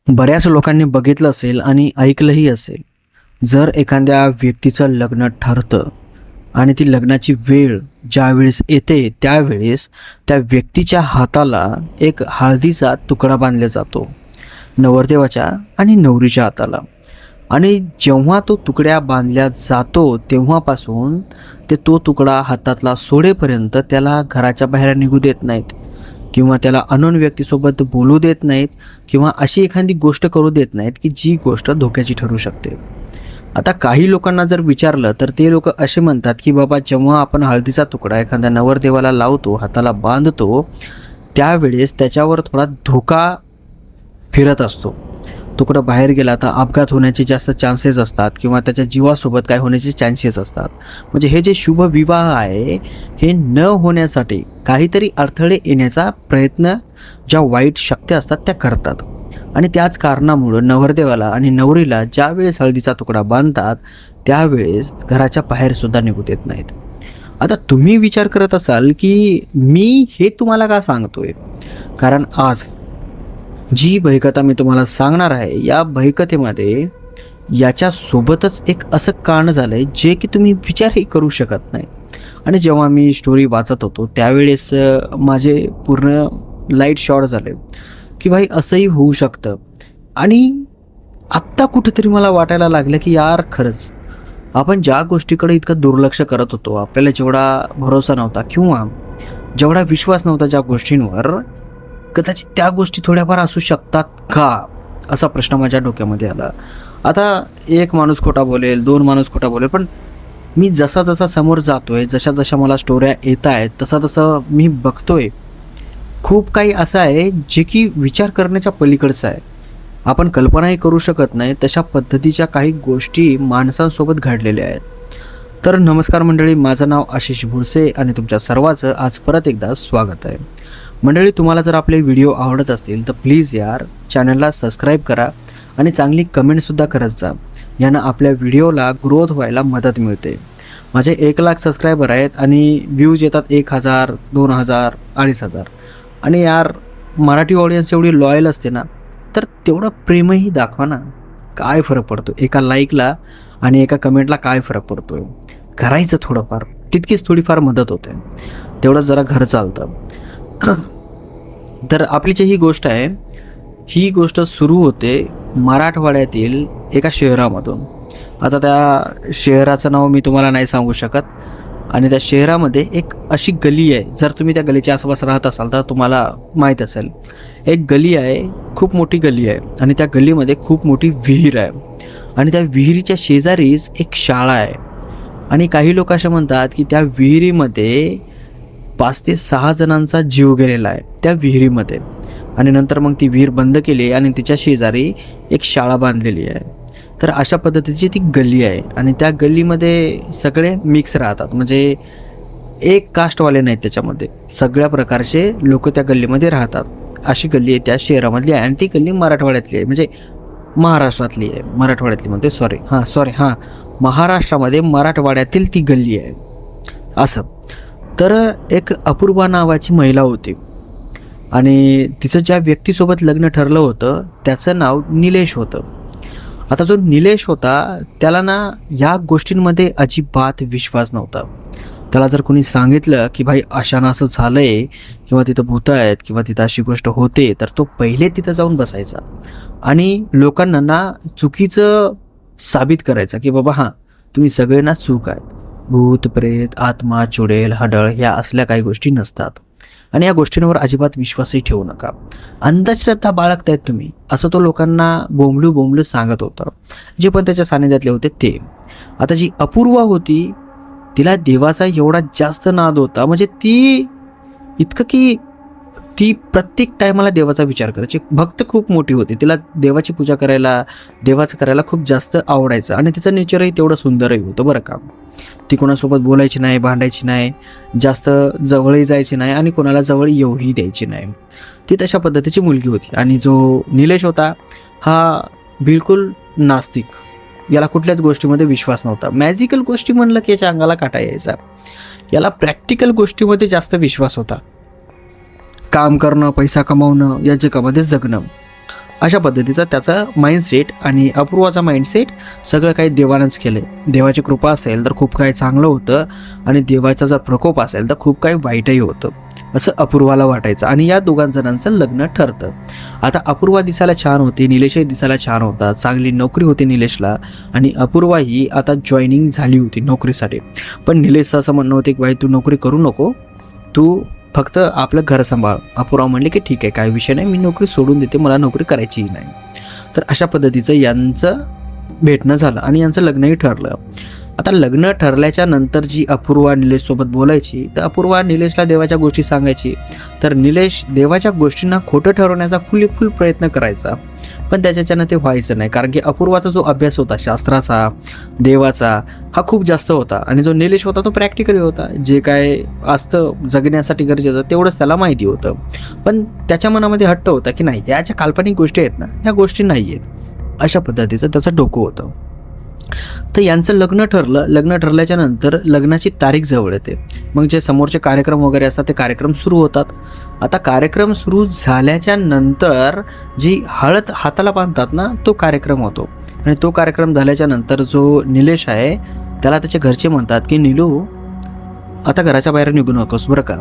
बऱ्याच लोकांनी बघितलं असेल आणि ऐकलंही असेल, जर एखाद्या व्यक्तीचं लग्न ठरतं आणि ती लग्नाची वेळ ज्यावेळेस येते त्यावेळेस त्या व्यक्तीच्या हाताला एक हळदीचा तुकडा बांधला जातो, नवरदेवाच्या आणि नवरीच्या हाताला. आणि जेव्हा तो तुकड्या बांधल्या जातो तेव्हापासून तो तुकडा हातातला सोडेपर्यंत त्याला घराच्या बाहेर निघू देत नाहीत किंवा त्याला अनोन व्यक्तीसोबत बोलू देत नाहीत किंवा अशी एखादी गोष्ट करू देत नाहीत की जी गोष्ट धोक्याची ठरू शकते. आता काही लोकांना जर विचारलं तर ते लोक असे म्हणतात की बाबा, जेव्हा आपण हळदीचा तुकडा एखाद्या नवरदेवाला लावतो, हाताला बांधतो, त्यावेळेस त्याच्यावर थोडा धोका फिरत असतो. तुकडा बाहेर गेला तर अपघात होण्याचे जास्त चान्सेस असतात किंवा त्याच्या जीवासोबत काय होण्याचे चान्सेस असतात. म्हणजे हे जे शुभ विवाह आहे हे न होण्यासाठी काहीतरी अडथळे येण्याचा प्रयत्न ज्या वाईट शक्ती असतात त्या करतात. आणि त्याच कारणामुळं नवरदेवाला आणि नवरीला ज्या वेळेस हळदीचा तुकडा बांधतात त्यावेळेस घराच्या बाहेरसुद्धा निघू देत नाहीत. आता तुम्ही विचार करत असाल की मी हे तुम्हाला का सांगतोय, कारण आज जी भयकथा मी तुम्हाला सांगणार आहे या भयकथेमध्ये याच्यासोबतच एक असं कारण झालं आहे जे की तुम्ही विचारही करू शकत नाही. आणि जेव्हा मी स्टोरी वाचत होतो त्यावेळेस माझे पूर्ण लाईट शॉर्ट झाले की भाई असंही होऊ शकतं. आणि आत्ता कुठेतरी मला वाटायला लागलं की यार खरंच आपण ज्या गोष्टीकडे इतकं दुर्लक्ष करत होतो, आपल्याला जेवढा भरोसा नव्हता किंवा जेवढा विश्वास नव्हता ज्या गोष्टींवर, कदाचित त्या गोष्टी थोड्याफार असू शकतात का, असा प्रश्न माझ्या डोक्यामध्ये आला. आता एक माणूस खोटा बोलेल, दोन माणूस खोटा बोलेल, पण मी जसा जसा समोर जातोय, जशा जशा मला स्टोऱ्या येत आहेत तसं तसं मी बघतोय खूप काही असं आहे जे की विचार करण्याच्या पलीकडचं आहे. आपण कल्पनाही करू शकत नाही तशा पद्धतीच्या काही गोष्टी माणसांसोबत घडलेल्या आहेत. तर नमस्कार मंडळी, माझं नाव आशिष भुरसे आणि तुमच्या सर्वांचं आज परत एकदा स्वागत आहे. मंडळी, तुम्हाला जर आपले व्हिडिओ आवडत असतील तर प्लीज यार चॅनलला सबस्क्राईब करा आणि चांगली कमेंटसुद्धा करत जा. यानं आपल्या व्हिडिओला ग्रोथ व्हायला मदत मिळते. माझे 1,00,000 सबस्क्रायबर आहेत आणि व्ह्यूज येतात 1,000, 2,000, 2,500. आणि यार मराठी ऑडियन्स एवढी लॉयल असते ना, तर तेवढं प्रेमही दाखवा ना. काय फरक पडतो एका लाईकला आणि एका कमेंटला, काय फरक पडतो? करायचं थोडंफार, तितकीच थोडीफार मदत होते, तेवढंच जरा घर चालतं. तर आपली जी ही गोष्ट आहे, ही गोष्ट सुरू होते मराठवाड्यातील एका शहरामधून. आता त्या शहराचं नाव मी तुम्हाला नाही सांगू शकत. आणि त्या शहरामध्ये एक अशी गली आहे, जर तुम्ही त्या गलीच्या आसपास राहत असाल तर तुम्हाला माहीत असेल. एक गली आहे, खूप मोठी गली आहे आणि त्या गलीमध्ये खूप मोठी विहीर आहे आणि त्या विहिरीच्या शेजारीच एक शाळा आहे. आणि काही लोक असे म्हणतात की त्या विहिरीमध्ये 5 ते 6 जणांचा जीव गेलेला आहे त्या विहिरीमध्ये. आणि नंतर मग ती विहीर बंद केली आणि तिच्या शेजारी एक शाळा बांधलेली आहे. तर अशा पद्धतीची ती गल्ली आहे आणि त्या गल्लीमध्ये सगळे मिक्स राहतात, म्हणजे एक कास्टवाले नाहीत, त्याच्यामध्ये सगळ्या प्रकारचे लोक त्या गल्लीमध्ये राहतात. अशी गल्ली आहे त्या शहरामधली आहे आणि ती गल्ली मराठवाड्यातली आहे, म्हणजे महाराष्ट्रातली आहे. मराठवाड्यातली महाराष्ट्रामध्ये मराठवाड्यातील ती गल्ली आहे असं. तर एक अपूर्वा नावाची महिला होती आणि तिचं ज्या व्यक्तीसोबत लग्न ठरलं होतं त्याचं नाव निलेश होतं. आता जो निलेश होता त्याला ना या गोष्टींमध्ये अजिबात विश्वास नव्हता. त्याला जर कोणी सांगितलं की भाई अशानं असं झालं आहे किंवा तिथं भूतं आहेत किंवा तिथं अशी गोष्ट होते, तर तो पहिले तिथं जाऊन बसायचा आणि लोकांना ना चुकीचं साबित करायचं की बाबा हां, तुम्ही सगळे ना चूक आहेत, भूत प्रेत आत्मा चुडेल हडळ ह्या असल्या काही गोष्टी नसतात आणि या गोष्टींवर अजिबात विश्वासही ठेवू नका, अंधश्रद्धा बाळगतायत तुम्ही, असं तो लोकांना बोंबलू सांगत होता, जे पण त्याच्या सानिध्यातले होते ते. आता जी अपूर्वा होती तिला देवाचा एवढा जास्त नाद होता, म्हणजे ती इतकं की ती प्रत्येक टायमाला देवाचा विचार करायची. भक्त खूप मोठी होती, तिला देवाची पूजा करायला, देवाचं करायला खूप जास्त आवडायचं आणि तिचं नेचरही तेवढं सुंदरही होतं बरं का. ती कोणासोबत बोलायची नाही, भांडायची नाही, जास्त जवळही जायची नाही आणि कोणाला जवळ येऊही द्यायची नाही. ती तशा पद्धतीची मुलगी होती. आणि जो निलेश होता हा बिलकुल नास्तिक, याला कुठल्याच गोष्टीमध्ये विश्वास नव्हता. मॅजिकल गोष्टी म्हणलं की याच्या अंगाला काटा यायचा. याला प्रॅक्टिकल गोष्टीमध्ये जास्त विश्वास होता, काम करणं, पैसा कमावणं, या जगामध्ये जगणं. अशा पद्धतीचा त्याचा माइंडसेट आणि अपूर्वाचा माइंडसेट सगळं काही देवानंच केलं आहे. देवाची कृपा असेल तर खूप काही चांगलं होतं आणि देवाचा जर प्रकोप असेल तर खूप काही वाईटही होतं असं अपूर्वाला वाटायचं आणि या दोघां जणांचं लग्न ठरतं. आता अपूर्वा दिसायला छान होती, निलेशही दिसायला छान होता, चांगली नोकरी होती निलेशला आणि अपूर्वा ही आता जॉईनिंग झाली होती नोकरीसाठी. पण निलेशचं असं म्हणणं होतं की बाई तू नोकरी करू नको, तू फक्त आपलं घर सांभाळ. अपूर्वा म्हणले की ठीक आहे, काही विषय नाही, मी नोकरी सोडून देते, मला नोकरी करायचीही नाही. तर अशा पद्धतीचं यांचं भेटणं झालं आणि यांचं लग्नही ठरलं. आता लग्न ठरल्याच्या नंतर जी अपूर्वा निलेशसोबत बोलायची तर अपूर्वा निलेशला देवाच्या गोष्टी सांगायची. तर निलेश देवाच्या गोष्टींना खोटं ठरवण्याचा फुल प्रयत्न करायचा, पण त्याच्याच्यानं ते व्हायचं नाही. कारण की अपूर्वाचा जो अभ्यास होता शास्त्राचा, देवाचा, हा खूप जास्त होता आणि जो निलेश होता तो प्रॅक्टिकली होता. जे काय असतं जगण्यासाठी गरजेचं तेवढंच त्याला माहिती होतं. पण त्याच्या मनामध्ये हट्ट होता की नाही, या ज्या काल्पनिक गोष्टी आहेत ना, ह्या गोष्टी नाही आहेत. अशा पद्धतीचं त्याचं डोकं होतं. तर यांचं लग्न ठरलं. लग्न ठरल्याच्या नंतर लग्नाची तारीख जवळ येते. मग जे समोरचे कार्यक्रम वगैरे असतात ते कार्यक्रम सुरू होतात. आता कार्यक्रम सुरू झाल्याच्या नंतर जी हळद हाताला बांधतात ना, तो कार्यक्रम होतो. आणि तो कार्यक्रम झाल्याच्या नंतर जो निलेश आहे त्याला त्याचे घरचे म्हणतात की नीलू आता घराच्या बाहेर निघू नकोस बरं का,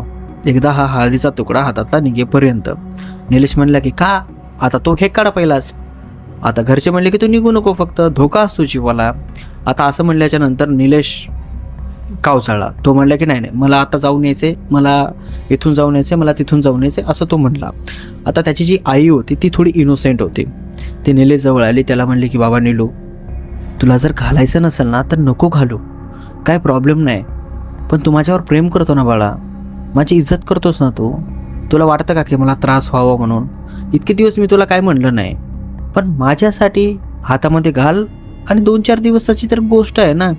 एकदा हा हळदीचा तुकडा हातातला निघेपर्यंत. निलेश म्हणला की का, आता तो हे काढा पहिलाच. आता घरचे म्हणले की तू निघू नको, फक्त धोका असतो जीवाला. आता असं म्हणल्याच्या नंतर निलेश कावचाळला. तो म्हणला की नाही, मला आता जाऊन यायचे, मला इथून जाऊन यायचे, मला तिथून जाऊन यायचे, असं तो म्हणला. आता त्याची जी आई होती ती थोडी इनोसेंट होती. ती निलेश जवळ आली, त्याला म्हणले की बाबा निलू, तुला जर घालायचं नसेल ना तर नको घालू, काय प्रॉब्लेम नाही, पण तू माझ्यावर प्रेम करतो ना बाळा, माझी इज्जत करतोस ना तू, तुला वाटतं का की मला त्रास व्हावा म्हणून? इतके दिवस मी तुला काय म्हणलं नाही, पण माझ्यासाठी हातामध्ये घाल आणि 2-4 दिवसाची तर गोष्ट आहे ना,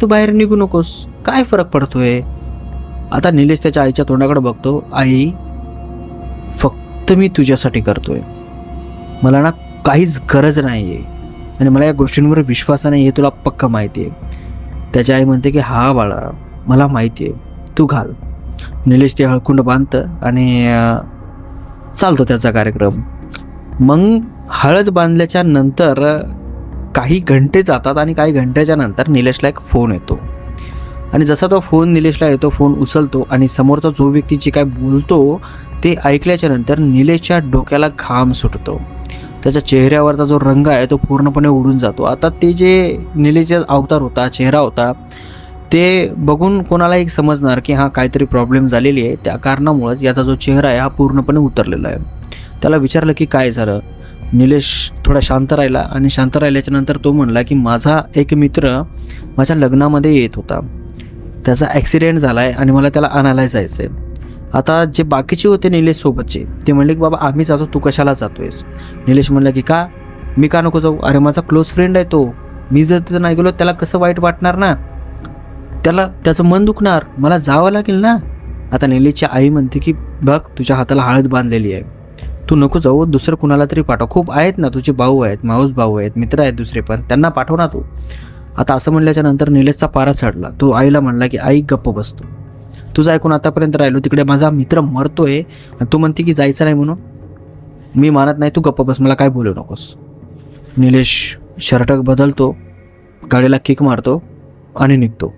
तू बाहेर निघू नकोस, काय फरक पडतोय? आता निलेश त्याच्या आईच्या तोंडाकडे बघतो. आई, फक्त मी तुझ्यासाठी करतोय, मला ना काहीच गरज नाही आहे आणि मला या गोष्टींवर विश्वास नाही, हे तुला पक्का माहिती आहे. त्याची आई म्हणते की हा बाळा, मला माहिती आहे, तू घाल. निलेश ते हळकुंड बांधतं आणि चालतो त्याचा कार्यक्रम. मग हळद बांधल्याच्या नंतर काही घंटे जातात आणि काही घंट्याच्या नंतर निलेशला एक फोन येतो आणि जसा तो फोन निलेशला येतो, फोन उचलतो आणि समोरचा जो व्यक्ती जे काय बोलतो ते ऐकल्याच्या नंतर निलेशच्या डोक्याला घाम सुटतो. त्याच्या चेहऱ्यावरचा जो रंग आहे तो पूर्णपणे उडून जातो. आता ते जे निलेशचा अवतार होता, चेहरा होता, ते बघून कोणालाही समजणार की हां काहीतरी प्रॉब्लेम झालेली आहे, त्या कारणामुळेच याचा जो चेहरा आहे हा पूर्णपणे उतरलेला आहे. त्याला विचारलं की काय झालं. निलेश थोडा शांत राहिला आणि शांत राहिल्याच्या नंतर तो म्हणला की माझा एक मित्र माझ्या लग्नामध्ये येत होता, त्याचा ॲक्सिडेंट झाला आहे आणि मला त्याला आणायला जायचं आहे. आता जे बाकीचे होते निलेशसोबतचे ते म्हणले की बाबा आम्ही जातो, तू कशाला जातो आहेस? निलेश म्हणला की का, मी का नको जाऊ, अरे माझा क्लोज फ्रेंड आहे तो, मी जर तिथं नाही गेलो त्याला कसं वाईट वाटणार ना, त्याला त्याचं मन दुखणार, मला जावं लागेल ना. आता निलेशची आई म्हणते की बघ तुझ्या हाताला हळद बांधलेली आहे, तू नको जाऊ, दुसरं कुणाला तरी पाठव, खूप आहेत ना तुझे भाऊ आहेत, माऊस भाऊ आहेत, मित्र आहेत दुसरे पण, त्यांना पाठव ना तू. आता असं म्हणल्याच्या नंतर निलेशचा पारा चढला. तो आईला म्हणला की आई गप्प बसतो, तुझं ऐकून आतापर्यंत राहिलो, तिकडे माझा मित्र मरतोय आणि तू म्हणते की जायचं नाही म्हणून, मी मानत नाही, तू गप्प बस, मला काय बोलू नकोस. निलेश शर्ट बदलतो, गाडीला किक मारतो आणि निघतो.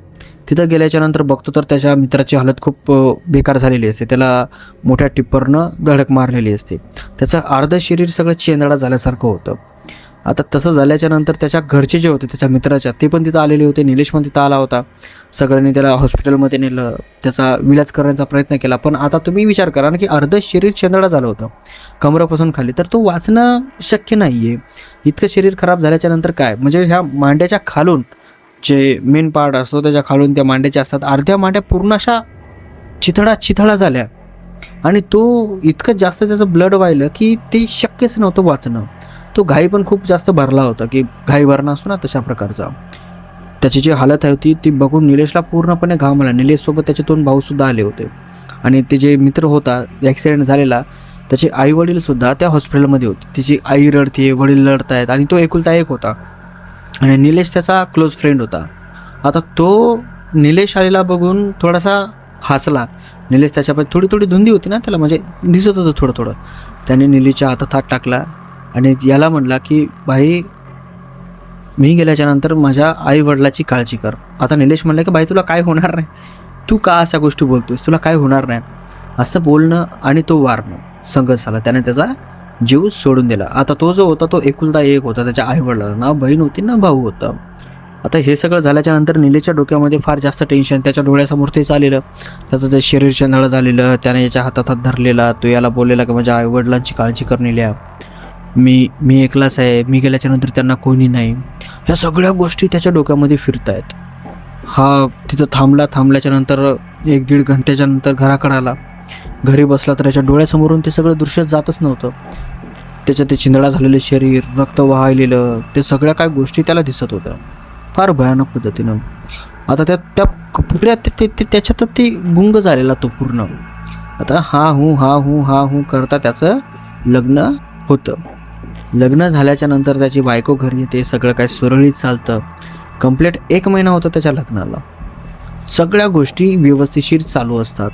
तिथं गेल्याच्या नंतर बघतो तर त्याच्या मित्राची हालत खूप बेकार झालेली असते, त्याला मोठ्या टिप्परनं धडक मारलेली असते, त्याचं अर्ध शरीर सगळं चेंदडा झाल्यासारखं होतं. आता तसं झाल्याच्या नंतर त्याच्या घरचे जे होते त्याच्या मित्राच्या, ते पण तिथं आलेले होते, निलेश पण तिथं आला होता. सगळ्यांनी त्याला हॉस्पिटलमध्ये नेलं, त्याचा विलाज करण्याचा प्रयत्न केला. पण आता तुम्ही विचार करा ना की अर्ध शरीर चेंदडा झालं होतं कमरापासून खाली, तर तो वाचणं शक्य नाही आहे. इतकं शरीर खराब झाल्याच्या नंतर काय, म्हणजे ह्या मांड्याच्या खालून जे मेन पार्ट असतो त्याच्या खालून त्या मांड्याच्या असतात, अर्ध्या मांड्या पूर्ण अशा चिथळा झाल्या आणि तो इतकं जास्त त्याचं ब्लड व्हायलं की ते शक्यच नव्हतं वाचणं. तो घाई पण खूप जास्त भरला होता, की घाई भरणं असतो ना तशा प्रकारचा. त्याची जी हालत होती ती बघून निलेशला पूर्णपणे घाम आला. निलेशसोबत त्याचे 2 भाऊसुद्धा आले होते आणि ते जे मित्र होता ॲक्सिडेंट झालेला, त्याचे आईवडीलसुद्धा त्या हॉस्पिटलमध्ये होते. तिची आई रडते, वडील रडत आहेत आणि तो एकुलता एक होता आणि निलेश त्याचा क्लोज फ्रेंड होता. आता तो निलेश आलेला बघून थोडासा हसला. निलेश त्याच्यापाशी थोडी धुंदी होती ना त्याला, म्हणजे दिसत होतं थोडं. त्याने निलेशच्या हातात हात टाकला आणि याला म्हणला की भाई मी गेल्याच्यानंतर माझ्या आई वडिलाची काळजी कर. आता निलेश म्हणला की भाई तुला काय होणार नाही, तू का अशा गोष्टी बोलतोयस, तुला काय होणार नाही. असं बोलणं आणि तो वारणं संगत झाला. त्याने त्याचा जीव सोडून दिला. आता तो जो होता तो एकुलता एक होता. त्याच्या आई वडिलांना ना बहीण होती ना भाऊ होता. आता हे सगळं झाल्याच्या नंतर निलेशच्या डोक्यामध्ये फार जास्त टेन्शन. त्याच्या डोळ्यासमोर ते चाललेलं, त्याचं ते शरीर चंदळ झालेलं. त्याने याच्या हातात हात धरलेला. तो याला बोललेला की माझ्या आईवडिलांची काळजी करण्याला मी एकलाच आहे, मी गेल्याच्यानंतर त्यांना कोणी नाही. ह्या सगळ्या गोष्टी त्याच्या डोक्यामध्ये फिरत आहेत. हा तिथं थांबल्याच्या नंतर 1-1.5 घंट्याच्या नंतर घराकडे आला. घरी बसला तर त्याच्या डोळ्यासमोरून ते सगळं दृश्य जातच नव्हतं. त्याचं ते चिंधळा झालेलं शरीर, रक्त वाहिलेलं, ते सगळ्या काय गोष्टी त्याला दिसत होत्या फार भयानक पद्धतीनं. आता त्या पुऱ्या त्याच्यात ते गुंग झालेला तो पूर्ण. आता हा हूं करता त्याचं लग्न होतं. लग्न झाल्याच्या नंतर त्याची बायको घरी येते. सगळं काय सुरळीत चालतं. कंप्लीट 1 महिना होता त्याच्या लग्नाला. सगळ्या गोष्टी व्यवस्थितशीर चालू असतात.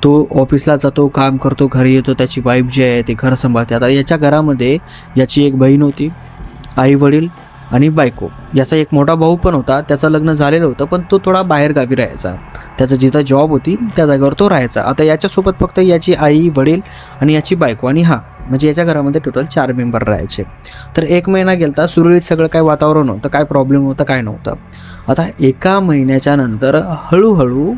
तो ऑफिसला जातो, काम करतो, घरी येतो. त्याची वाईफ जी आहे ती घर सांभाळते. आता याच्या घरामध्ये याची एक बहीण होती, आई वडील आणि बायको. याचा एक मोठा भाऊ पण होता. त्याचं लग्न झालेलं होतं पण तो थोडा बाहेर गावी राहायचा. त्याचं जिथं जॉब होती त्या जागेवर तो राहायचा. आता याच्यासोबत फक्त याची आई वडील आणि याची बायको आणि म्हणजे याच्या घरामध्ये टोटल 4 मेंबर राहायचे. तर 1 महिना गेलता, सुरळीत सगळं काय वातावरण होतं, काय प्रॉब्लेम होतं काय नव्हतं. आता 1 महिन्याच्या नंतर हळूहळू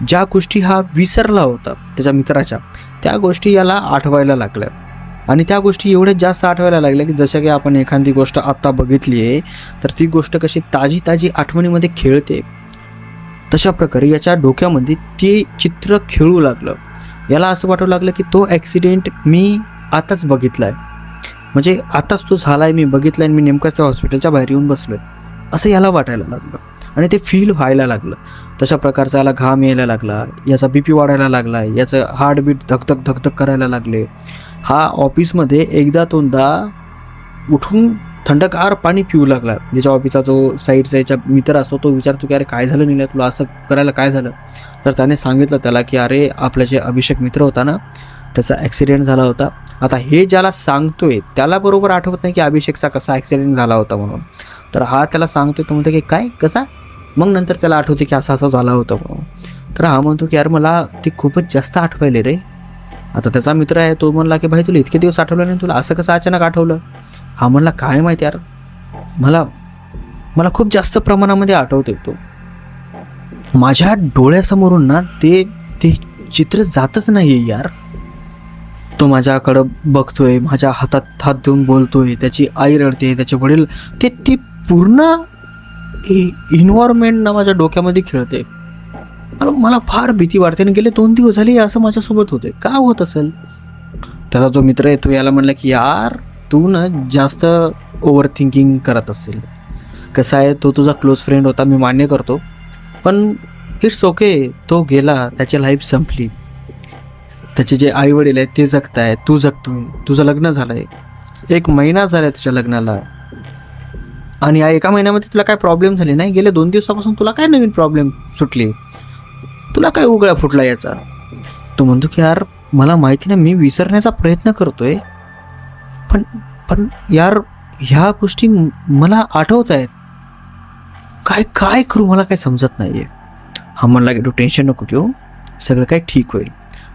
ज्या गोष्टी हा विसरला होता त्याच्या मित्राच्या, त्या गोष्टी याला आठवायला लागल्या. आणि त्या गोष्टी एवढ्या जास्त आठवायला लागल्या की जशा की आपण एखादी गोष्ट आत्ता बघितली आहे तर ती गोष्ट कशी ताजी आठवणीमध्ये खेळते, तशा प्रकारे याच्या डोक्यामध्ये ते चित्र खेळू लागलं. याला असं वाटू लागलं की तो ॲक्सिडेंट मी आताच बघितला आहे, म्हणजे आताच तो झाला आहे, मी बघितला आहे, मी नेमकंच त्या हॉस्पिटलच्या बाहेर येऊन बसलो आहे असं याला वाटायला लागलं. आणि ते फील व्हायला लागलं. तशा प्रकारचा याला घाम यायला लागला, याचा BP वाढायला लागला, याचं हार्टबीट धकधक करायला लागले. हा ऑफिसमध्ये 1-2दा उठून थंडगार पाणी पिऊ लागला. ज्याच्या ऑफिसचा जो साईडचा याचा मित्र असतो तो विचारतो की अरे काय झालं निल्या, तुला असं करायला काय झालं. तर त्याने सांगितलं त्याला की अरे आपला जे अभिषेक मित्र होता ना त्याचा ॲक्सिडेंट झाला होता. आता हे ज्याला सांगतोय त्याला बरोबर आठवत नाही की अभिषेकचा कसा ॲक्सिडेंट झाला होता म्हणून. तर हा त्याला सांगतोय, तो म्हणतो की काय कसा, मग नंतर त्याला आठवते की असं झाला होता म्हणून. तर हा म्हणतो की यार मला ते खूपच जास्त आठवायले रे. आता त्याचा मित्र आहे तो म्हणला की भाई तुला इतके दिवस आठवलं नाही, तुला असं कसं अचानक आठवलं. हा म्हणला काय माहिती यार, मला खूप जास्त प्रमाणामध्ये आठवतोय तो. माझ्या डोळ्यासमोरून ना ते चित्र जातच नाही यार. तो माझ्याकडं बघतोय, माझ्या हातात हात देऊन बोलतोय, त्याची आई रडते, त्याचे वडील, ते पूर्ण इन्व्हायरमेंट ना माझ्या डोक्यामध्ये खेळते. मला फार भीती वाटते. आणि गेले 2 दिवस झाले असं माझ्यासोबत होते. का होत असेल. त्याचा जो मित्र आहे तो याला म्हणला की यार तू ना जास्त ओव्हर थिंकिंग करत असेल. कसं आहे, तो तुझा क्लोज फ्रेंड होता, मी मान्य करतो, पण इट्स ओके. तो गेला, त्याची लाईफ संपली. त्याचे जे आई वडील आहेत ते जगतायत, तू जगतोय, तुझं लग्न झालं आहे, 1 महिना झाला आहे तुझ्या लग्नाला. आणि या 1 महिन्यामध्ये तुला काय प्रॉब्लेम झाले नाही. गेले 2 दिवसापासून तुला काय नवीन प्रॉब्लेम सुटली, तुला काय उघडा फुटला याचा. तो म्हणतो की यार मला माहिती नाही, मी विसरण्याचा प्रयत्न करतोय, पण यार ह्या गोष्टी मला आठवत आहेत. काय करू मला काय समजत नाही आहे. हा म्हणला की तू टेन्शन नको घेऊ, सगळं काय ठीक होईल.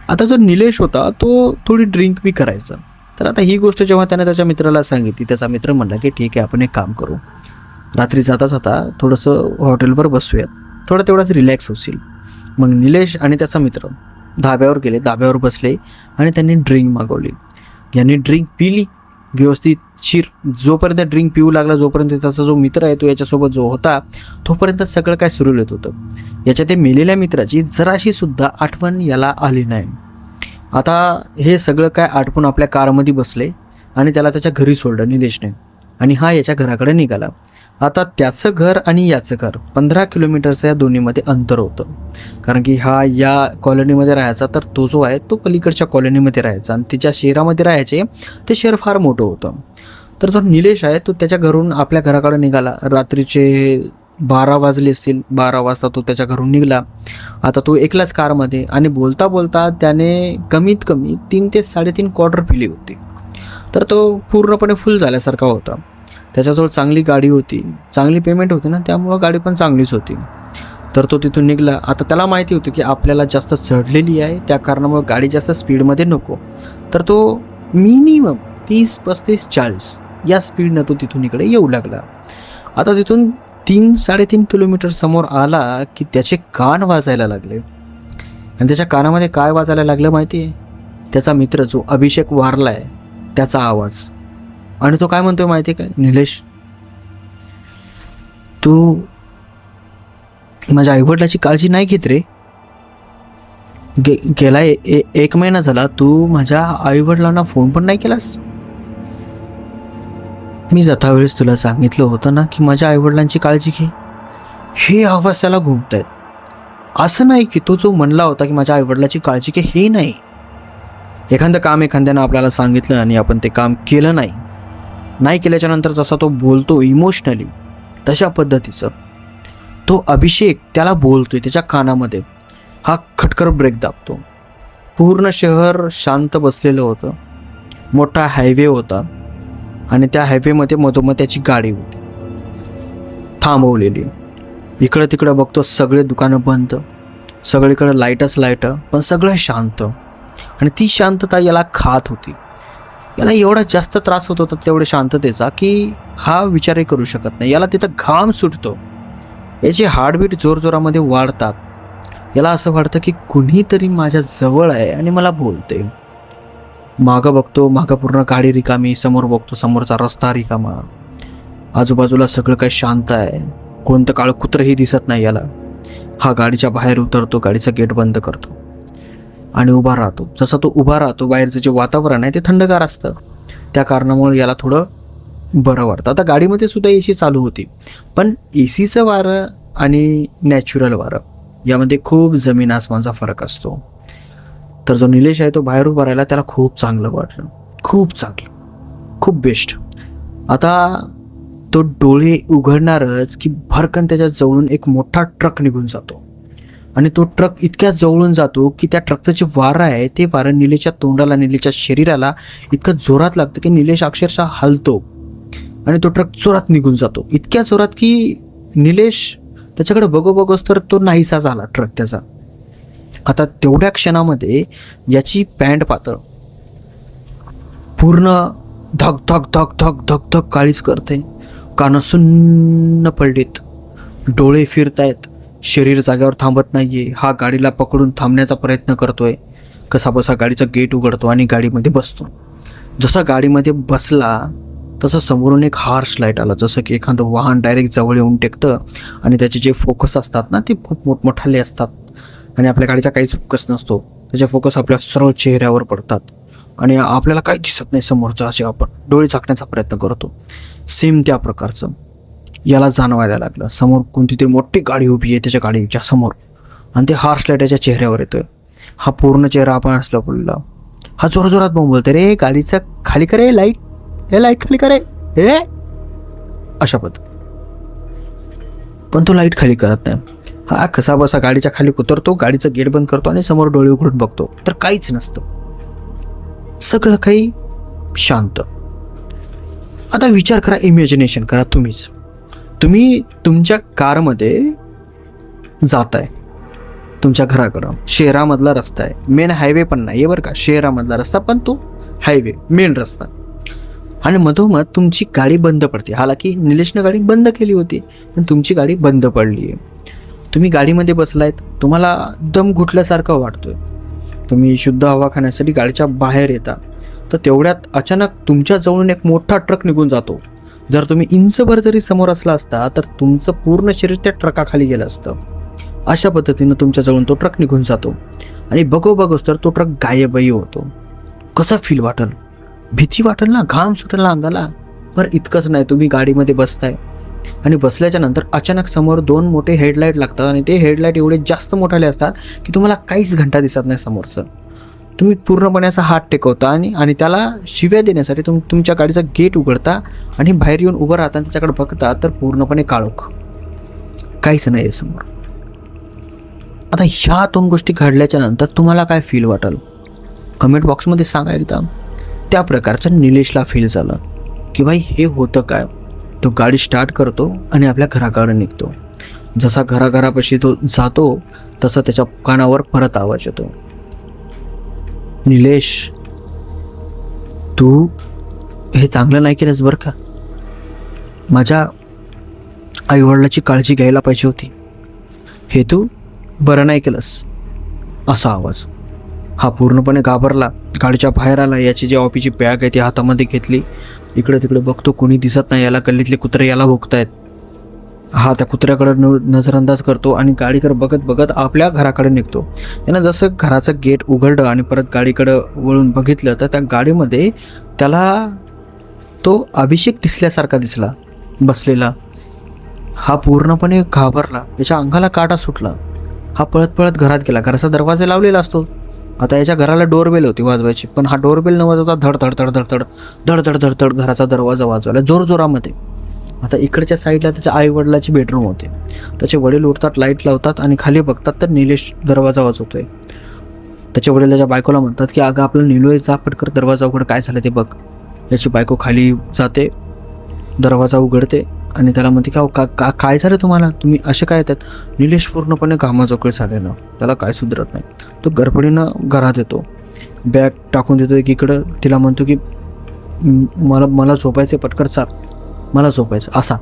आता जो निलेश होता तो थोडी ड्रिंक बी करायचा. तर आता ही गोष्ट जेव्हा त्याने त्याच्या मित्राला सांगितली, त्याचा मित्र म्हणला की ठीक आहे आपण एक काम करू, रात्री जाता थोडंसं हॉटेलवर बसूयात, तेवढाच रिलॅक्स होशील. मग निलेश आणि त्याचा मित्र धाब्यावर गेले, धाब्यावर बसले आणि त्यांनी ड्रिंक मागवली. यांनी ड्रिंक पिली व्यवस्थित शिर. जोपर्यंत ड्रिंक पिऊ लागला, जोपर्यंत त्याचा जो मित्र आहे तो याच्यासोबत जो होता तोपर्यंत सगळं काय सुरळीत होतं. याच्या ते मेलेल्या मित्राची जराशी सुद्धा आठवण याला आली नाही. आता हे सगळं काय आटपून आपल्या कारमध्ये बसले आणि त्याला त्याच्या घरी सोडलं निलेशने. आणि हा याच्या घराकडे निघाला. आता त्याचं घर आणि याचं घर 15 किलोमीटरचं या दोन्हीमध्ये अंतर होतं. कारण की हा या कॉलनीमध्ये राहायचा, तर तो जो आहे तो पलीकडच्या कॉलनीमध्ये राहायचा. आणि तिच्या शहरामध्ये राहायचे, ते शहर फार मोठं होतं. तर तो निलेश आहे तो त्याच्या घरून आपल्या घराकडे निघाला. रात्रीचे 12 वाजले असतील. 12 वाजता तो त्याच्या घरून निघाला. आता तो एकलाच कारमध्ये, आणि बोलता त्याने कमीत कमी 3 ते 3.5 क्वार्टर पिली होती. तर तो पूर्णपणे फुल झाल्यासारखा होता. त्याच्याजवळ चांगली गाडी होती, चांगली पेमेंट होती ना, त्यामुळं गाडी पण चांगलीच होती. तर तो तिथून निघाला. आता त्याला माहिती होतं की आपल्याला जास्त चढलेली आहे, त्या कारणामुळे गाडी जास्त स्पीडमध्ये नको. तर तो मिनिमम 30, 35, 40 या स्पीडनं तो तिथून इकडे येऊ लागला. आता तिथून 3-3.5 किलोमीटर समोर आला की त्याचे कान वाजायला लागले. आणि त्याच्या कानामध्ये काय वाजायला लागलं माहिती आहे? त्याचा मित्र जो अभिषेक वारला आहे त्याचा आवाज. आणि तो काय म्हणतोय माहिती आहे काय? निलेश, तू माझ्या आईवडिलाची काळजी नाही घेत रे. गेला 1 महिना झाला तू माझ्या आईवडिलांना फोन पण नाही केलास. मी जाता वेळेस तुला सांगितलं होतं ना की माझ्या आईवडिलांची काळजी घे. हे आवाज त्याला घुमतायत. असं नाही की तो जो म्हणला होता की माझ्या आईवडिलाची काळजी घे, हे नाही. एखादं काम एखाद्यानं आपल्याला सांगितलं आणि आपण ते काम केलं नाही केल्याच्या नंतर जसा तो बोलतो इमोशनली, तशा पद्धतीचं तो अभिषेक त्याला बोलतोय त्याच्या कानामध्ये. हा खटकर ब्रेक दाबतो. पूर्ण शहर शांत बसलेलं होतं. मोठा हायवे होता आणि त्या हायवेमध्ये मधोमध त्याची गाडी होती थांबवलेली. इकडं तिकडं बघतो, सगळे दुकानं बंद, सगळीकडे लाईटच लाईट, पण सगळं शांत. आणि ती शांतता याला खात होती. याला एवढा जास्त त्रास होत होता तेवढ्या शांततेचा की हा विचारही करू शकत नाही. याला तिथं घाम सुटतो, याची हार्टबीट जोरजोरामध्ये वाढतात. याला असं वाटतं की कुणीतरी माझ्या जवळ आहे आणि मला बोलते. मागं बघतो, मागं पूर्ण गाडी रिकामी. समोर बघतो, समोरचा रस्ता रिकामा. आजूबाजूला सगळं काही शांत आहे. कोणतं काळं कुत्रंही दिसत नाही याला. हा गाडीच्या बाहेर उतरतो, गाडीचा गेट बंद करतो आणि उभा राहतो. जसा तो उभा राहतो, बाहेरचं जे वातावरण आहे ते थंडगार असतं. त्या कारणामुळे याला थोडं बरं वाटतं. आता गाडीमध्ये सुद्धा AC चालू होती, पण ACचं वारं आणि नॅचरल वारं यामध्ये खूप जमीन आसमानचा फरक असतो. तर जो निलेश आहे तो बाहेर उभा राहिला, त्याला खूप चांगलं वाटलं. खूप चांगलं, खूप बेस्ट. आता तो डोळे उघडणारच की भरकन त्याच्या जवळून एक मोठा ट्रक निघून जातो. आणि तो ट्रक इतक्या जवळून जातो की त्या ट्रकचं जे वारं आहे ते वारं निलेशच्या तोंडाला, निलेशच्या शरीराला इतकं जोरात लागतं की निलेश अक्षरशः हलतो आणि तो ट्रक जोरात निघून जातो. इतक्या जोरात की निलेश त्याच्याकडे बघोस तर तो नाहीसा झाला ट्रक त्याचा. आता तेवढ्या क्षणामध्ये याची पॅन्ट पातळ पूर्ण धक धक धक धक धक धक काळीच करते. कानं सुन्न पडलीत, डोळे फिरतायत, शरीर जागेवर थांबत नाहीये. हा गाडीला पकडून थांबण्याचा प्रयत्न करतोय. कसाबसा गाडीचं गेट उघडतो आणि गाडीमध्ये बसतो. जसा गाडीमध्ये बसला तसं समोरून एक हार्श लाईट आला, जसं की एखादं वाहन डायरेक्ट जवळ येऊन टेकतं आणि त्याचे जे फोकस असतात ना ते खूप मोठमोठाले असतात आणि आपल्या गाडीचा काहीच फोकस नसतो. त्याचे फोकस आपल्या सरळ चेहऱ्यावर पडतात आणि आपल्याला काही दिसत नाही समोरचं. असे आपण डोळे झाकण्याचा प्रयत्न करतो. सेम त्या प्रकारचं याला जाणवायला लागलं. समोर कोणती तरी मोठी गाडी उभी आहे त्याच्या गाडीच्या समोर आणि ते हार्श लाईट त्याच्या चेहऱ्यावर येतोय. हा पूर्ण चेहरा आपण असला पडला. हा जोरजोरात बोलतोय, रे गाडीचा खाली करे लाईट, हे लाईट खाली करे हे, अशा पद्धत. पण तो लाईट खाली करत नाही. हा कसा बसा गाडीच्या खाली उतरतो, गाडीचं गेट बंद करतो आणि समोर डोळे उघडून बघतो तर काहीच नसतं. सगळं काही शांत. आता विचार करा, इमॅजिनेशन करा. तुम्ही तुमच्या कारमध्ये जाताय तुमच्या घराकडं. शहरामधला रस्ता आहे, मेन हायवे पण नाही आहे बरं का, शहरामधला रस्ता, पण तो हायवे मेन रस्ता. आणि मधोमध तुमची गाडी बंद पडते. हालाकी निलेशनं गाडी बंद केली होती पण तुमची गाडी बंद पडली आहे. तुम्ही गाडीमध्ये बसलायत, तुम्हाला दम घुटल्यासारखं वाटतोय. तुम्ही शुद्ध हवा खाण्यासाठी गाडीच्या बाहेर येता तर तेवढ्यात अचानक तुमच्या जवळून एक मोठा ट्रक निघून जातो. जर तुम्ही इंचभर जरी समोर असला असता तर तुमचं पूर्ण शरीर त्या ट्रकाखाली गेलं असतं. अशा पद्धतीनं तुमच्या जवळून तो ट्रक निघून जातो आणि बघोस तर तो ट्रक गायबही होतो. कसा फील वाटेल? भीती वाटेल ना, घाम सुटेल ना अंगाला. बरं इतकंच नाही, तुम्ही गाडीमध्ये बसताय आणि बसल्याच्या नंतर अचानक समोर 2 मोठे हेडलाईट लागतात आणि ते हेडलाईट एवढे जास्त मोठाले असतात की तुम्हाला काहीच घंटा दिसत नाही समोरचं. तुम्ही पूर्णपणे असा हात टेकवता आणि त्याला शिव्या देण्यासाठी तुमच्या गाडीचा गेट उघडता आणि बाहेर येऊन उभं राहता आणि त्याच्याकडे बघता तर पूर्णपणे काळोख, काहीच नाही आहे समोर. आता ह्या 2 गोष्टी घडल्याच्या नंतर तुम्हाला काय फील वाटेल? कमेंट बॉक्समध्ये सांगा एकदा. त्या प्रकारचं निलेशला फील झालं की भाई हे होतं काय. तो गाडी स्टार्ट करतो आणि आपल्या घराकडे निघतो. जसा घरापाशी तो जातो तसा त्याच्या कानावर परत आवाज येतो, निलेश तू हे चांगलं नाही केलंस बरं का, माझ्या आईवडिलाची काळजी घ्यायला पाहिजे होती, हे तू बरं नाही केलंस. असा आवाज. हा पूर्णपणे घाबरला, गाडीच्या बाहेर आला, याची जी ऑफिसची बॅग आहे ती हातामध्ये घेतली, इकडे तिकडे बघतो कोणी दिसत नाही, याला गल्लीतले कुत्रे याला भोगतायत. हा त्या कुत्र्याकडे नजरअंदाज करतो आणि गाडीकडे बघत बघत आपल्या घराकडे निघतो. त्यानं जसं घराचं गेट उघडलं आणि परत गाडीकडं वळून बघितलं तर त्या गाडीमध्ये त्याला तो अभिषेक दिसल्यासारखा दिसला बसलेला. हा पूर्णपणे घाबरला, त्याच्या अंगाला काटा सुटला. हा पळत पळत घरात गेला. घराचा दरवाजा लावलेला असतो. आता याच्या घराला डोरबेल होती वाजवायची, पण हा डोरबेल न वाजवता धड धड धड धड धड धड धड धड घराचा दरवाजा वाजवला जोरजोरामध्ये. आता इकडच्या साईडला त्याच्या आईवडिलाची बेडरूम होते. त्याचे वडील उठतात, लाईट लावतात आणि खाली बघतात तर निलेश दरवाजा वाजवतोय. त्याचे वडील त्याच्या बायकोला म्हणतात की अगं आपलं निलोय, जा पटकर दरवाजा उघड, काय झालं ते बघ. याची बायको खाली जाते, दरवाजा उघडते आणि त्याला म्हणते का काय झालं तुम्हाला, तुम्ही असे काय येतात. निलेश पूर्णपणे घामाजोकळे झालेलं, त्याला काय सुधरत नाही. तो गडबडीनं घरात येतो, बॅग टाकून देतो एकीकडं, तिला म्हणतो की मला झोपायचं, पटकर चाल, मला झोपायचं. असा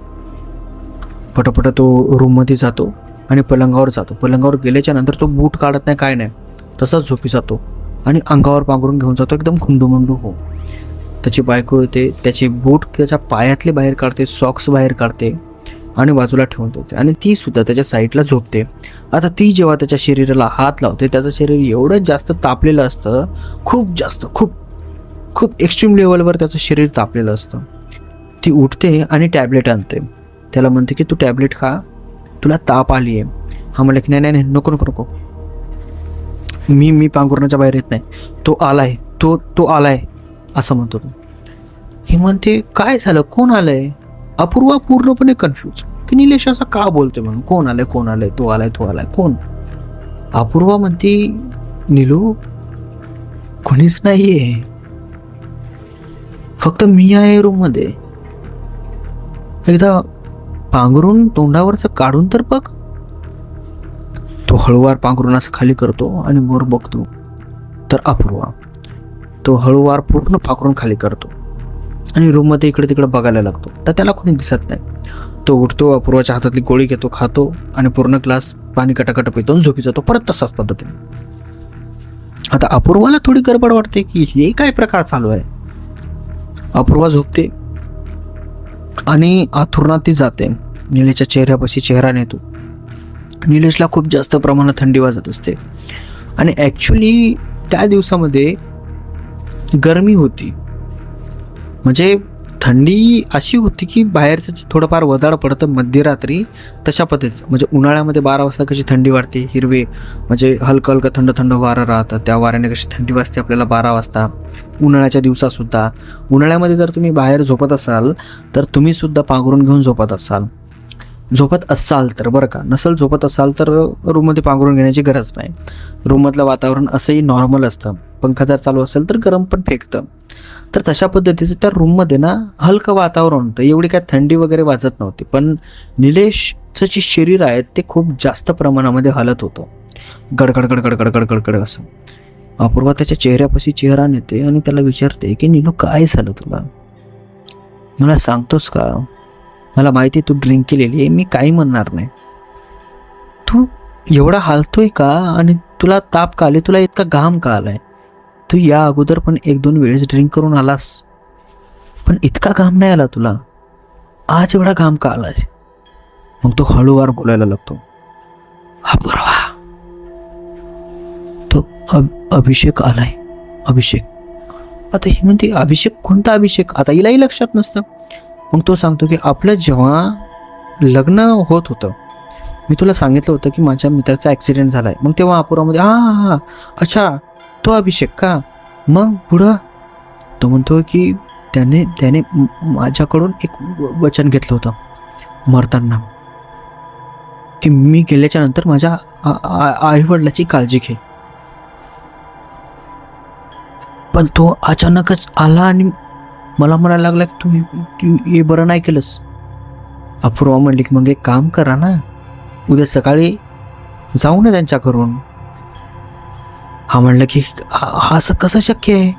पटपट तो रूममध्ये जातो आणि पलंगावर जातो. पलंगावर गेल्याच्या नंतर तो बूट काढत नाही, काय नाही, तसाच झोपी जातो आणि अंगावर पांघरून घेऊन जातो एकदम खुंडूमंडू हो. त्याची बायको येते, त्याचे बूट त्याच्या पायातले बाहेर काढते, सॉक्स बाहेर काढते आणि बाजूला ठेवून देते आणि ती सुद्धा त्याच्या साईडला झोपते. आता ती जेव्हा त्याच्या शरीराला हात लावते, त्याचं शरीर एवढं जास्त तापलेलं असतं, खूप जास्त, खूप खूप एक्स्ट्रीम लेवलवर त्याचं शरीर तापलेलं असतं. ती उठते आणि टॅबलेट आणते, त्याला म्हणते की तू टॅबलेट खा, तुला ताप आली आहे. हा म्हणलं की नाही नाही नको नको नको, मी पांघरुणाच्या बाहेर येत नाही, तो आलाय, तो आलाय असं म्हणतो तो. ही म्हणते काय झालं, कोण आलंय. अपूर्वा पूर्णपणे कन्फ्यूज की निलेश असा का बोलतोय म्हणून, कोण आलंय, तो आलाय कोण. अपूर्वा म्हणते निलू कोणीच नाहीये, फक्त मी आहे रूममध्ये, एकदा पांघरून तोंडावरचं काढून तर बघ. तो हळूवार पांघरून असं खाली करतो आणि वर बघतो तर अपूर्वा. तो हळूवार पूर्ण पांघरून खाली करतो आणि रूममध्ये इकडे तिकडे बघायला लागतो, तर त्याला कोणी दिसत नाही. तो उठतो, अपूर्वाच्या हातातली गोळी घेतो, खातो आणि पूर्ण ग्लास पाणी कटाकट पितो आणि झोपी जातो परत तसाच पद्धतीने. आता अपूर्वाला थोडी गडबड वाटते की हे काय प्रकार चालू आहे. अपूर्वा झोपते आणि आथुरणात ती जाते. निलेशच्या चेहऱ्यापाशी चेहरा नेतो. निलेशला खूप जास्त प्रमाणात थंडी वाजत असते आणि ॲक्च्युली त्या दिवसामध्ये गरमी होती, म्हणजे थंडी अशी होती की बाहेरचं थोडंफार वदाळ पडतं मध्यरात्री तशा पद्धतीचं. म्हणजे उन्हाळ्यामध्ये 12 वाजता कशी थंडी वाढते, हिरवे म्हणजे हलकं हलकं थंड थंड वारं राहतं, त्या वाऱ्याने कशी थंडी वाजते आपल्याला 12 वाजता. उन्हाळ्याच्या दिवसातसुद्धा, उन्हाळ्यामध्ये जर तुम्ही बाहेर झोपत असाल तर तुम्हीसुद्धा पांघरून घेऊन झोपत असाल तर बरं का, नसेल झोपत असाल तर रूममध्ये पांघरून घेण्याची गरज नाही. रूममधलं वातावरण असंही नॉर्मल असतं, पंखा जर चालू असेल तर गरम पण फेकतं. तर तशा पद्धतीचं त्या रूममध्ये ना हलकं वातावरण होतं, एवढी काय थंडी वगैरे वाजत नव्हती. पण निलेशचं जे शरीर आहे ते खूप जास्त प्रमाणामध्ये हलत होतं, गडगड गडगड गडगड गडगड असं. अपूर्वा त्याच्या चेहऱ्यापाशी चेहरा नेते आणि त्याला विचारते की नीलू काय झालं तुला, मला सांगतोस का. मला माहिती आहे तू ड्रिंक केलेली आहे, मी काही म्हणणार नाही. तू एवढा हालतोय का आणि तुला ताप का आले, तुला इतका घाम का आलाय. तू या अगोदर पण 1-2 वेळेस ड्रिंक करून आलास, पण इतका घाम नाही आला तुला, आज एवढा घाम का आलाय. मग तो हळूवार बोलायला लागतो, अपूर्वा तो अभिषेक आलाय, अभिषेक. आता ही म्हणते अभिषेक, कोणता अभिषेक. आता हिलाही लक्षात नसतं. मग तो सांगतो की आपलं जेव्हा लग्न होत होतं, मी तुला सांगितलं होतं की माझ्या मित्राचा ॲक्सिडेंट झाला आहे. मग तेव्हा अपूर्वामध्ये हां अच्छा तो अभिषेक का. मग पुढं तो म्हणतो की त्याने माझ्याकडून एक वचन घेतलं होतं मरताना, की मी गेल्याच्या नंतर माझ्या आईवडिलाची काळजी घे. पण तो अचानकच आला आणि मला म्हणायला लागला की तू हे बरं नाही केलंस. अपूर्वा म्हणली की मग एक काम करा ना, उद्या सकाळी जाऊ ना त्यांच्या घरून. हा म्हणलं की हा असं कसं शक्य आहे?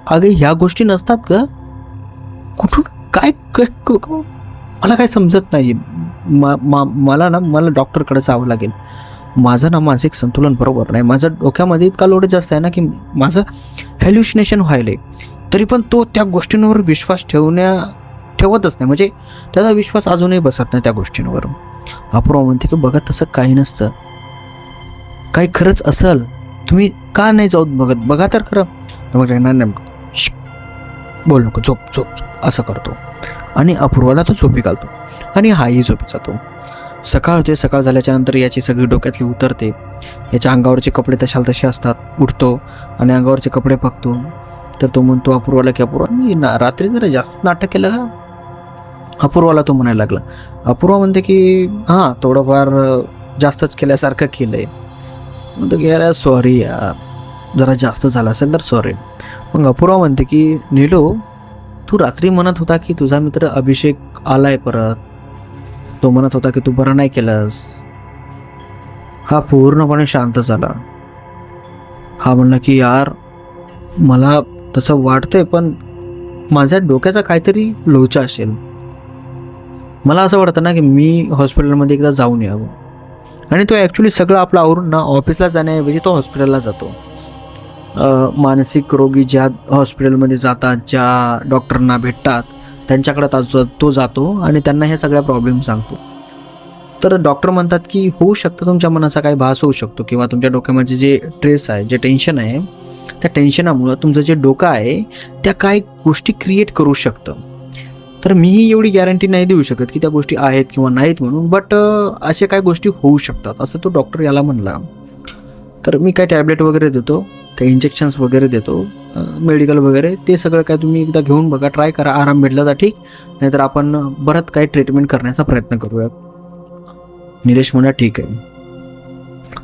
अगे ह्या गोष्टी नसतात का? कुठून काय मला काय समजत नाही. मला डॉक्टरकडे जावं लागेल. माझं ना मानसिक संतुलन बरोबर नाही. माझ्या डोक्यामध्ये इतका लोड जास्त आहे ना की माझं हॅल्युसिनेशन व्हायलंय. तरी पण तो त्या गोष्टींवर विश्वास ठेवतच नाही. म्हणजे त्याचा विश्वास अजूनही बसत नाही त्या गोष्टींवर. अपूर्वा म्हणते की बघा तसं काही नसतं. काही खरंच असेल तुम्ही का नाही जाऊन बघा तर खरं. मग नाही बोल नको, झोप झोप झोप असं करतो आणि अपूर्वाला तो झोपी घालतो आणि हाही झोपी जातो. सकाळ होते. सकाळ झाल्याच्या नंतर याची सगळी डोक्यातली उतरते. याच्या अंगावरचे कपडे तसे असतात. उठतो आणि अंगावरचे कपडे बघतो. तर तो म्हणतो अपूर्वाला की अपूर्वा मी रात्री जरा जास्त नाटक केलं का? अपूर्वाला तो म्हणायला लागला. अपूर्वा म्हणते की हां थोडंफार जास्तच केल्यासारखं केलं आहे. म्हणतो की यार सॉरी यार, जरा जास्त झालं असेल तर सॉरी. मग अपूर्वा म्हणते की नीलो तू रात्री म्हणत होता की तुझा मित्र अभिषेक आलाय परत. तो म्हणत होता की तू बरं नाही केलंस. हा पूर्णपणे शांत झाला. हा म्हणला की यार मला तसं वाटतंय पण माझ्या डोक्याचा काहीतरी लोचा असेल. मला असं वाटतं ना की मी हॉस्पिटलमध्ये एकदा जाऊन यावं. आणि तो ॲक्च्युली सगळं आपलं आवरून ना ऑफिसला जाण्याऐवजी तो हॉस्पिटलला जातो. मानसिक रोगी ज्या हॉस्पिटलमध्ये जातात, ज्या डॉक्टरांना भेटतात त्यांच्याकडे तो जातो आणि त्यांना ह्या सगळ्या प्रॉब्लेम सांगतो. तर डॉक्टर म्हणतात की होऊ शकतं तुमच्या मनाचा काही भास होऊ शकतो किंवा तुमच्या डोक्यामध्ये जे ट्रेस आहे, जे टेन्शन आहे, त्या टेन्शनामुळं तुमचं जे डोकं आहे त्या काही गोष्टी क्रिएट करू शकतं. तर मीही एवढी गॅरंटी नाही देऊ शकत की त्या गोष्टी आहेत किंवा नाहीत म्हणून, बट अशा काही गोष्टी होऊ शकतात असं तो डॉक्टर याला म्हणला. तर मी काय टॅबलेट वगैरे देतो, काही इंजेक्शन्स वगैरे देतो, मेडिकल वगैरे ते सगळं काय तुम्ही एकदा घेऊन बघा, ट्राय करा. आराम भेटला तर ठीक, नाहीतर आपण बरंच काही ट्रीटमेंट करण्याचा प्रयत्न करूया. निलेश म्हणा ठीक आहे.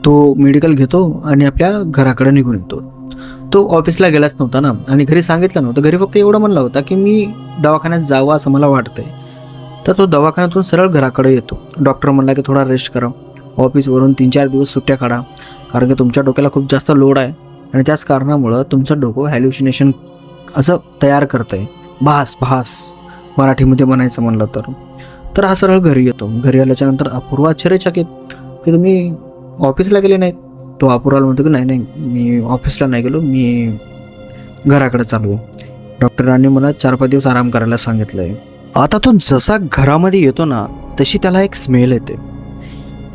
तो मेडिकल घेतो आणि आपल्या घराकडे निघून येतो. तो ऑफिसला गेलाच नव्हता ना आणि घरी सांगितलं नव्हतं. घरी फक्त एवढं म्हणलं होता की मी दवाखान्यात जावं असं मला वाटतंय. तर तो दवाखान्यातून सरळ घराकडे येतो. डॉक्टर म्हणला की थोडा रेस्ट करा, ऑफिसवरून 3-4 दिवस सुट्ट्या काढा, कारण की तुमच्या डोक्याला खूप जास्त लोड आहे आणि त्याच कारणामुळं तुमचं डोकं हॅल्युसिनेशन असं तयार करतं आहे. भास मराठीमध्ये म्हणायचं म्हणलं तर हा सरळ घरी येतो. घरी आल्याच्यानंतर अपूर्वा आश्चर्यचकित की तुम्ही ऑफिसला गेले नाहीत. तो अपूर्वाला म्हणतो की नाही मी ऑफिसला नाही गेलो, मी घराकडे चालू आहे. डॉक्टरांनी मला 4-5 दिवस आराम करायला सांगितलं आहे. आता तो जसा घरामध्ये येतो ना तशी त्याला एक स्मेल येते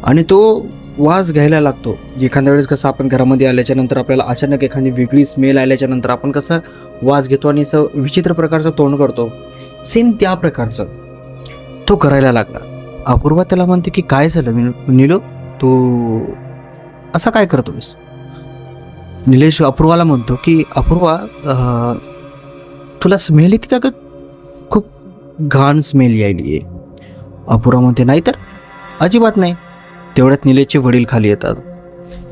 आणि तो वास घ्यायला लागतो. एखाद्या वेळेस कसं आपण घरामध्ये आल्याच्यानंतर आपल्याला अचानक एखादी वेगळी स्मेल आल्याच्यानंतर आपण कसं वास घेतो आणि असं विचित्र प्रकारचं तोंड करतो, सेम त्या प्रकारचं तो करायला लागला. अपूर्वा त्याला म्हणते की काय झालं नीलो, तू असं काय करतोयस? निलेश अपूर्वाला म्हणतो की अपूर्वा तुला स्मेल येते का ग? खूप घाण स्मेल यायली आहे. अपूर्वा म्हणते नाही तर अजिबात नाही. तेवढ्यात निलेशचे वडील खाली येतात.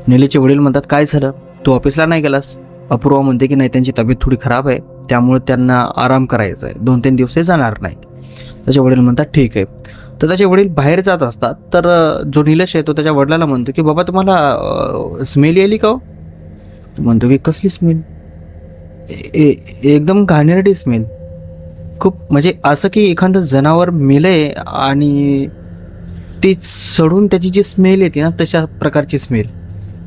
निलेशचे वडील म्हणतात काय झालं, तू ऑफिसला नाही गेलास? अपूर्वा म्हणते की नाही त्यांची तब्येत थोडी खराब आहे, त्यामुळे त्यांना आराम करायचा आहे, 2-3 दिवस जाणार नाहीत. त्याचे वडील म्हणतात ठीक आहे. तर त्याचे वडील बाहेर जात असतात. तर जो निलेश आहे तो त्याच्या वडिलाला म्हणतो की बाबा तुम्हाला स्मेल यायली का? तो म्हणतो की कसली स्मेल? एकदम घाणेरडी स्मेल. खूप म्हणजे असं की एखादं जनावर मेलंय आणि ती सडून त्याची जी स्मेल येते ना तशा प्रकारची स्मेल.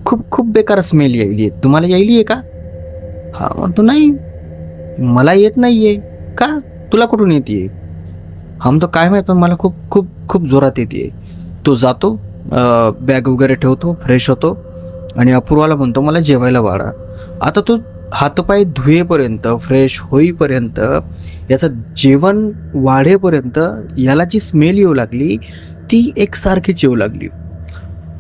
खूप बेकार स्मेल यायली आहे. तुम्हाला यायली आहे का? हा म्हणतो नाही मला येत नाही आहे. का? तुला कुठून येते? हा म्हणतो काय माहीत पण मला खूप जोरात येते. तो जातो, बॅग वगैरे ठेवतो, फ्रेश होतो आणि अपूर्वाला म्हणतो मला जेवायला वाढा. आता तो हातपाय धुयेपर्यंत, फ्रेश होईपर्यंत, याचं जेवण वाढेपर्यंत याला जी स्मेल येऊ लागली ती एकसारखीच येऊ लागली.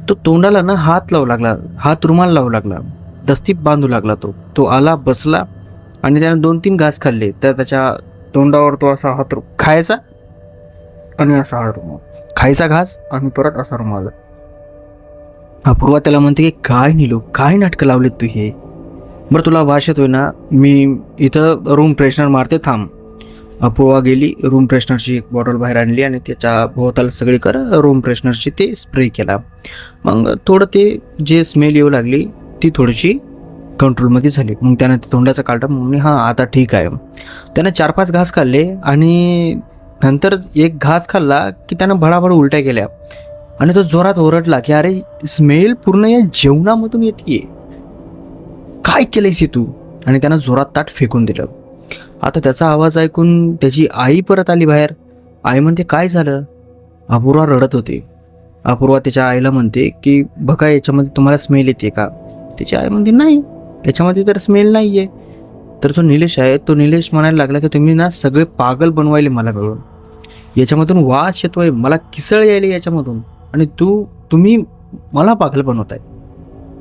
तो तोंडाला ना हात लावू लागला, हात रुमाल लावू लागला, दस्ती बांधू लागला. तो आला, बसला आणि त्याने 2-3 घास खाल्ले. तर त्याच्या तोंडावर तो असा हात खायचा आणि असा हा रुमाल, खायचा घास आणि परत असा रुमाल. अपूर्वा त्याला म्हणते की काय निलो, काय नाटकं लावलेत तू हे? बरं तुला वास येतोय ना, मी इथं रूम फ्रेशनर मारते, थांब. अपूर्वा गेली, रूम फ्रेशनरची एक बॉटल बाहेर आणली आणि त्याच्या भोवताल सगळीकडे रूम फ्रेशनरची ते स्प्रे केला. मग थोडं ते जे स्मेल येऊ लागली ती थोडीशी कंट्रोलमध्ये झाली. मग त्यानं ते तोंडाचं काढलं. मग हां आता ठीक आहे. त्यानं 4-5 घास खाल्ले आणि नंतर एक घास खाल्ला की त्यानं भडाभड उलट्या केल्या आणि तो जोरात ओरडला की अरे स्मेल पूर्ण या जेवणामधून येते, काय केलंयस हे तू? आणि त्यानं जोरात ताट फेकून दिलं. आता त्याचा आवाज ऐकून त्याची आई परत आली बाहेर. आई म्हणते काय झालं? अपूर्वा रडत होती. अपूर्वा त्याच्या आईला म्हणते की बघा याच्यामध्ये तुम्हाला स्मेल येते का? त्याची आई म्हणते नाही, याच्यामध्ये तर स्मेल नाही आहे. तर जो निलेश आहे तो निलेश म्हणायला लागला की तुम्ही ना सगळे पागल बनवायले मला मिळून, याच्यामधून वास येतोय, मला किसळ यायली याच्यामधून आणि तुम्ही मला पागल बनवताय.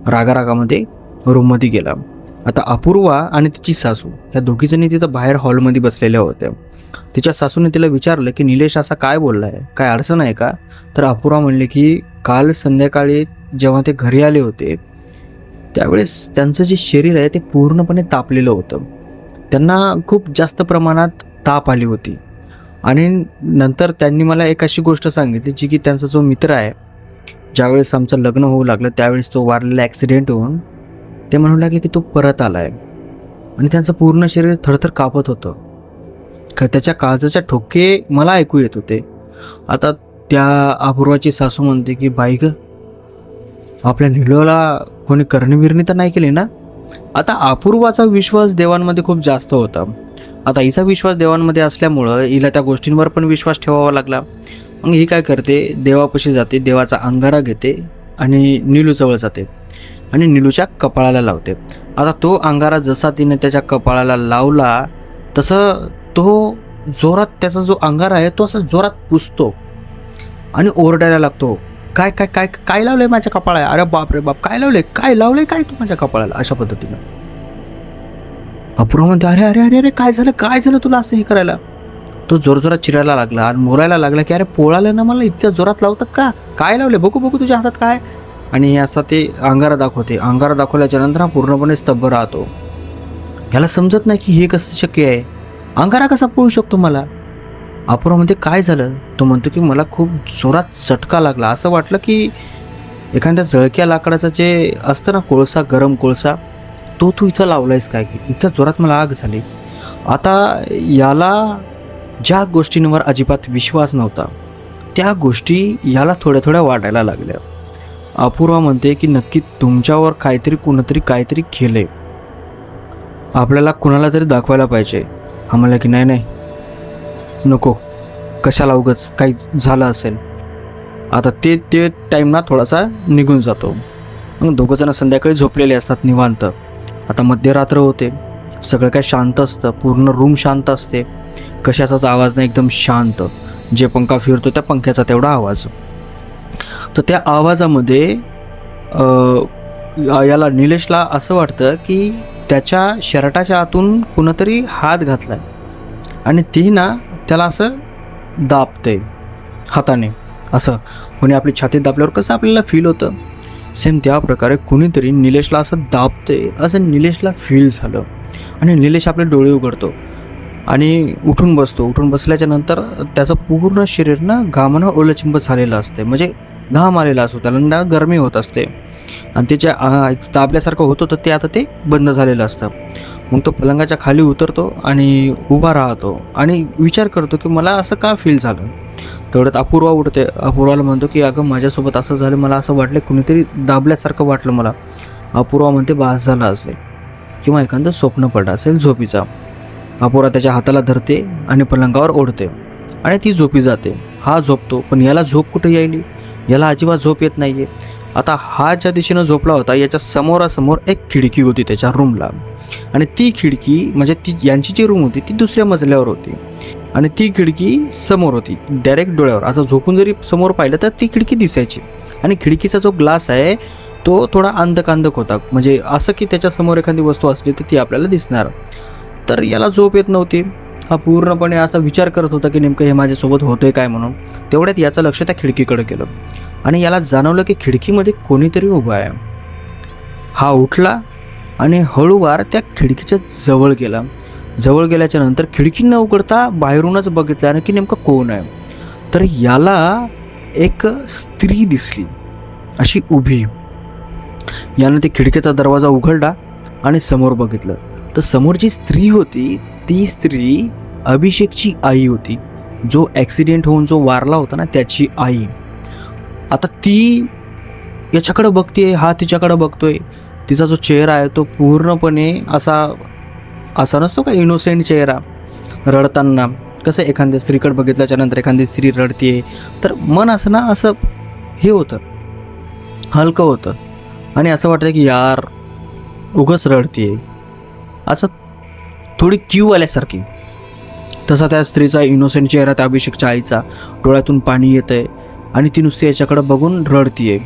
रागारागामध्ये रूममध्ये गेला. आता अपूर्वा आणि तिची सासू ह्या दोघीजणी तिथं बाहेर हॉलमध्ये बसलेल्या होत्या. तिच्या सासूने तिला विचारलं की निलेश असा काय बोलला आहे, काय अडचण आहे का? तर अपूर्वा म्हणले की काल संध्याकाळी जेव्हा ते घरी आले होते त्यावेळेस त्यांचं जे शरीर आहे ते पूर्णपणे तापलेलं होतं. त्यांना खूप जास्त प्रमाणात ताप आली होती आणि नंतर त्यांनी मला एक अशी गोष्ट सांगितली जी की त्यांचा जो मित्र आहे, ज्यावेळेस आमचं लग्न होऊ लागलं त्यावेळेस तो वारलेला ॲक्सिडेंट होऊन ते म्हणू लागले की तो परत आला आहे आणि त्यांचं पूर्ण शरीर थरथर कापत होतं. त्याच्या काळजाचे ठोके मला ऐकू येत होते. आता त्या अपूर्वाची सासू म्हणते की बाई ग, आपल्या निलोला कोणी करणेबिरणी तर नाही केली ना? आता अपूर्वाचा विश्वास देवांमध्ये खूप जास्त होता. आता हिचा विश्वास देवांमध्ये असल्यामुळं हिला त्या गोष्टींवर पण विश्वास ठेवावा लागला. मग ही काय करते, देवापाशी जाते, देवाचा अंगारा घेते आणि निलूजवळ जाते आणि निलूच्या कपाळाला लावते. आता तो अंगारा जसा तिने त्याच्या कपाळाला लावला तसं तो जोरात, त्याचा जो अंगारा आहे तो असा जोरात पुसतो आणि ओरडायला लागतो, काय काय काय काय लावलंय माझ्या कपाळाला? अरे बाप रे बाप, काय लावलंय काय तू माझ्या कपाळाला? अशा पद्धतीनं अपूर्वा म्हणते अरे अरे अरे अरे काय झालं तुला असं हे करायला? तो जोरजोरात चिरायला लागला आणि मोरायला लागला की अरे पोळाले ना मला, इतक्या जोरात लावतात का? काय लावले? बघू तुझ्या हातात काय? आणि असं ते अंगारा दाखवते. अंगारा दाखवल्याच्या नंतर हा पूर्णपणे स्तब्ध राहतो. ह्याला समजत नाही की हे कसं शक्य आहे, अंगारा कसा पोळू शकतो मला? अपूर्वा म्हणते काय झालं? तो म्हणतो की मला खूप जोरात चटका लागला, असं वाटलं की एखाद्या जळक्या लाकडाचा जे असतं ना कोळसा, गरम कोळसा, तो तू इथं लावलायस काय? की इतक्या जोरात मला आग झाली. आता याला ज्या गोष्टींवर अजिबात विश्वास नव्हता त्या गोष्टी याला थोड्या थोड्या वाटायला लागल्या. अपूर्वा म्हणते की नक्की तुमच्यावर कुणीतरी काहीतरी केलंय, आपल्याला कुणाला तरी दाखवायला पाहिजे. आम्हाला की नाही नको, कशाला उगाच काही झालं असेल. आता ते टाईम ना थोडासा निघून जातो. मग दोघंजणं संध्याकाळी झोपलेले असतात निवांत. आता मध्यरात्र होते, सगळं काय शांत असतं, पूर्ण रूम शांत असते, कशाचाच आवाज नाही, एकदम शांत. जे पंखा फिरतो त्या पंख्याचा तेवढा आवाज. तर त्या आवाजामध्ये याला निलेशला असं वाटतं की त्याच्या शर्टाच्या आतून कुणीतरी हात घातलाय आणि ती ना त्याला असं दाबते हाताने. असं कोणी आपली छातीत दाबल्यावर कसं आपल्याला फील होतं, सेम त्या प्रकारे कुणीतरी निलेशला असं दाबते असं निलेशला फील झालं. आणि निलेश आपले डोळे उघडतो आणि उठून बसतो. उठून बसल्याच्या नंतर त्याचं पूर्ण शरीर ना घामानं ओलचिंब झालेलं असते, म्हणजे घाम आलेला असतो, त्याला गरमी होत असते आणि त्याच्या दाबल्यासारखं होतं तर ते आता ते बंद झालेलं असतं. मग तो पलंगाच्या खाली उतरतो आणि उभा राहतो आणि विचार करतो की मला असं का फील झालं. तेवढ्यात अपूर्वा उठते. अपूर्वाला म्हणतो की अगं माझ्यासोबत असं झालं, मला असं वाटलं कुणीतरी दाबल्यासारखं वाटलं मला. अपूर्वा म्हणते बास झाला असेल किंवा एखादं स्वप्न पडलं असेल झोपीचा. अपूर्वा त्याच्या हाताला धरते आणि पलंगावर ओढते आणि ती झोपी जाते. हा झोपतो, पण याला झोप कुठे यायली, याला अजिबात झोप येत नाही आहे. आता हा ज्या दिशेनं झोपला होता याच्या समोरासमोर एक खिडकी होती त्याच्या रूमला आणि ती खिडकी म्हणजे यांची जी रूम होती ती दुसऱ्या मजल्यावर होती आणि ती खिडकी समोर होती, डायरेक्ट डोळ्यावर. असं झोपून जरी समोर पाहिलं तर ती खिडकी दिसायची आणि खिडकीचा जो ग्लास आहे तो थोडा अंधकांधक होता, म्हणजे असं की त्याच्यासमोर एखादी वस्तू असली तर ती आपल्याला दिसणार. तर याला झोप येत नव्हती. हा पूर्णपणे असा विचार करत होता की नेमकं हे माझ्यासोबत होतंय काय म्हणून. तेवढ्यात याचं लक्ष त्या खिडकीकडे गेलं आणि याला जाणवलं की खिडकीमध्ये कोणीतरी उभं आहे. हा उठला आणि हळूवार त्या खिडकीच्या जवळ गेला. जवळ गेल्याच्या नंतर खिडकी न उघडता बाहेरूनच बघितलं की नेमकं कोण आहे. तर याला एक स्त्री दिसली अशी उभी. यानं ते खिडकीचा दरवाजा उघडला आणि समोर बघितलं तर समोर जी स्त्री होती ती स्त्री अभिषेकची आई होती, जो ॲक्सिडेंट होऊन जो वारला होता ना त्याची आई. आता ती याच्याकडे बघते, हा तिच्याकडे बघतोय. तिचा जो चेहरा आहे तो पूर्णपणे असा नसतो का इनोसेंट चेहरा. रडताना कसं एखाद्या स्त्रीकडे बघितल्याच्या नंतर एखादी स्त्री रडते तर मन असं हे होतं, हलकं होतं आणि असं वाटतं की यार उगाच रडते, असं थोडी क्यू आल्यासारखी. तसा त्या स्त्रीचा इनोसेंट चेहरा त्या अभिषेकच्या आईचा, डोळ्यातून पाणी येतं आहे आणि ती नुसती याच्याकडं बघून रडतीये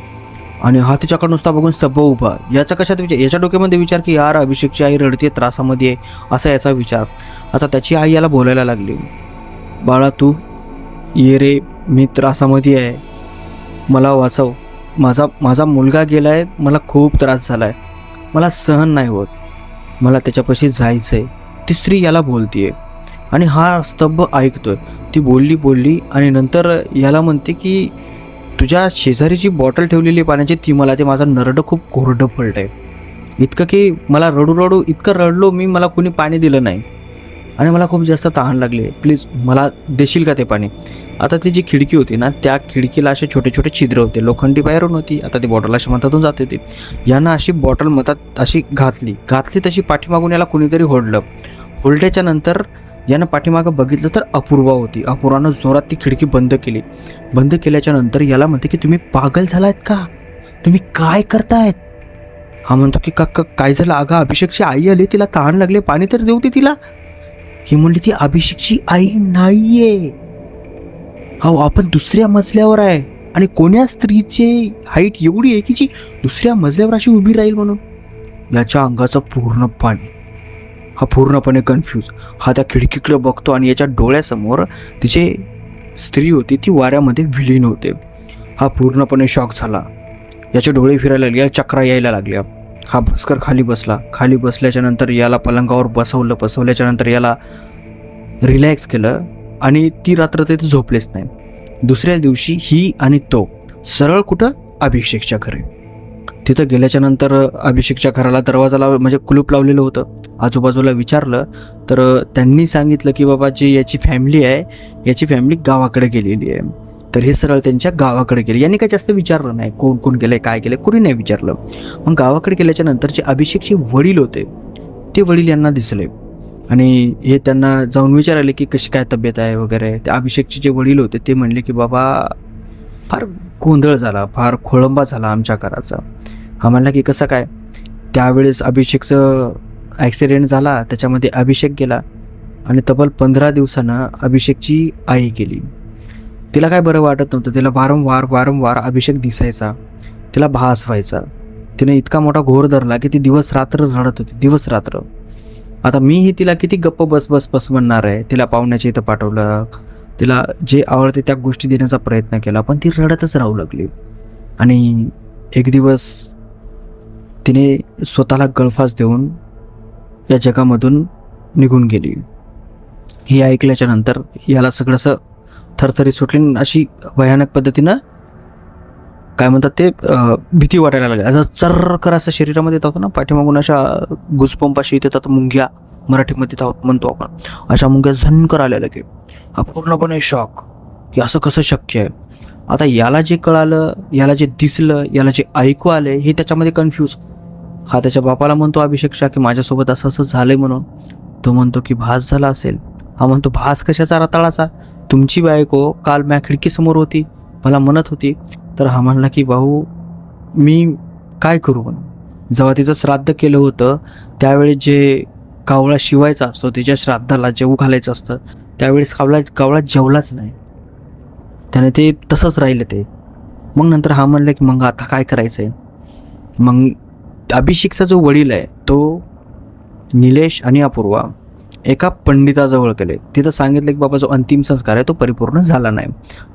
आणि हा तिच्याकडं नुसता बघून स्तब्ध उभा. याचा कशात विचार, याच्या डोक्यामध्ये विचार की यार अभिषेकची आई रडते, त्रासामध्ये आहे, असा याचा विचार. आता त्याची आई याला बोलायला लागली, बाळा तू ये रे, मी त्रासामध्ये आहे, मला वाचव, माझा मुलगा गेला आहे, मला खूप त्रास झाला आहे, मला सहन नाही होत, मला त्याच्यापाशी जायचं आहे. ती स्त्री याला बोलतीये आणि हा स्तब्ध ऐकतोय. ती बोलली आणि नंतर याला म्हणते की तुझ्या शेजारी जी बॉटल ठेवलेली पाण्याची ती मला, ते माझं नरडं खूप कोरडं पडलं आहे, इतकं की मला रडू इतकं रडलो मी, मला कोणी पाणी दिलं नाही आणि मला खूप जास्त तहान लागली, प्लीज मला देशील का ते पाणी. आता ती जी खिडकी होती ना त्या खिडकीला असे छोटे छोटे छिद्र होते, लोखंडी बाहेरून होती. आता ती बॉटल अशी मधातून जात होती. यानं अशी बॉटल मधात अशी घातली तशी पाठीमागून याला कोणीतरी होल्ड्याच्या नंतर यानं पाठीमागं बघितलं तर अपूर्वा होती. अपूर्वानं जोरात ती खिडकी बंद केली. बंद केल्याच्या नंतर याला म्हणते की तुम्ही पागल झालायत का, तुम्ही काय करतायत. हा म्हणतो की का काय झालं. अगं अभिषेकची आई आली, तिला तहान लागले, पाणी तर देऊ दे तिला. ही म्हणली ती अभिषेकची आई नाहीये, हो आपण दुसऱ्या मजल्यावर आहे आणि कोण्या स्त्रीची हाईट एवढी आहे की जी दुसऱ्या मजल्यावर अशी उभी राहील म्हणून. याच्या अंगाचं पूर्ण पाणी, हा पूर्णपणे कन्फ्यूज. हा त्या खिडकीकडे बघतो आणि याच्या डोळ्यासमोर तिचे स्त्री होती ती वाऱ्यामध्ये विलीन होते. हा पूर्णपणे शॉक झाला, याचे डोळे फिरायला लागले, चक्रा यायला लागल्या. हा भस्कर खाली बसला. खाली बसल्याच्या नंतर याला पलंगावर बसवल्याच्या नंतर याला रिलॅक्स केलं आणि ती रात्र तिथे झोपलेच नाही. दुसऱ्या दिवशी ही आणि तो सरळ कुठं अभिषेकच्या घरी. तिथं गेल्याच्या नंतर अभिषेकच्या घराला दरवाजाला म्हणजे कुलूप लावलेलं होतं. आजूबाजूला विचारलं तर त्यांनी सांगितलं की बाबा जी याची फॅमिली आहे याची फॅमिली गावाकडे गेलेली आहे. तर हे सरळ त्यांच्या गावाकडे गेले. यांनी काही जास्त विचारलं नाही कोण कोण गेलंय काय गेलंय, कोणी नाही विचारलं. मग गावाकडे गेल्याच्या नंतर जे अभिषेकचे वडील होते ते वडील यांना दिसले आणि हे त्यांना जाऊन विचारले की कशी काय तब्येत आहे वगैरे. ते अभिषेकचे जे वडील होते ते म्हणले की बाबा फार गोंधळ झाला, फार खोळंबा झाला आमच्या घराचा. हा म्हणला की कसं काय. त्यावेळेस अभिषेकचं ॲक्सिडेंट झाला, त्याच्यामध्ये अभिषेक गेला आणि तब्बल 15 दिवसानं अभिषेकची आई गेली. तिला काय बरं वाटत नव्हतं. तिला वारंवार अभिषेक दिसायचा, तिला भास व्हायचा. तिने इतका मोठा घोर धरला की ती दिवस रात्र रडत होती, दिवस रात्र. आता मीही तिला किती गप्प बस म्हणणार आहे. तिला पाहुण्याच्या इथं पाठवलं, तिला जे आवडते त्या गोष्टी देण्याचा प्रयत्न केला, पण ती रडतच राहू लागली. आणि एक दिवस तिने स्वतःला गळफास देऊन या जगामधून निघून गेली. हे ऐकल्याच्या नंतर याला सगळं असं थरथरी सुटली, अशी भयानक पद्धतीनं काय म्हणतात ते भीती वाटायला लागली. असं चर्रकर असं शरीरामध्ये येत होतं ना, पाठीमागून अशा गुजपंपाशी येतात मुंग्या, मराठीमध्ये म्हणतो आपण, अशा मुंग्या झनकर आल्या लगे. हा पूर्णपणे शॉक की असं कसं शक्य आहे. आता याला जे कळालं, याला जे दिसलं, याला जे ऐकू आले हे त्याच्यामध्ये कन्फ्यूज. हा त्याच्या बापाला म्हणतो अभिषेकच्या की माझ्यासोबत असं असं झालंय म्हणून. तो म्हणतो की भास झाला असेल. हा म्हणतो भास कशाचा रताळाचा, तुमची बायको काल माझ्या खिडकीसमोर होती, मला म्हणत होती. तर हा म्हणला की भाऊ मी काय करू म्हणून. जेव्हा तिचं श्राद्ध केलं होतं त्यावेळेस जे कावळा शिवायचा असतो, तिच्या श्राद्धाला जेवू घालायचं असतं, त्यावेळेस कावळा जेवलाच नाही, त्याने ते तसंच राहिलं ते. मग नंतर हा म्हणलं की मग आता काय करायचं आहे. मग अभिषेकचा जो वडील आहे तो निलेश आणि अपूर्वा एका पंडिताजवळ गेले. तिथं सांगितलं की बाबा जो अंतिम संस्कार आहे तो परिपूर्ण झाला नाही,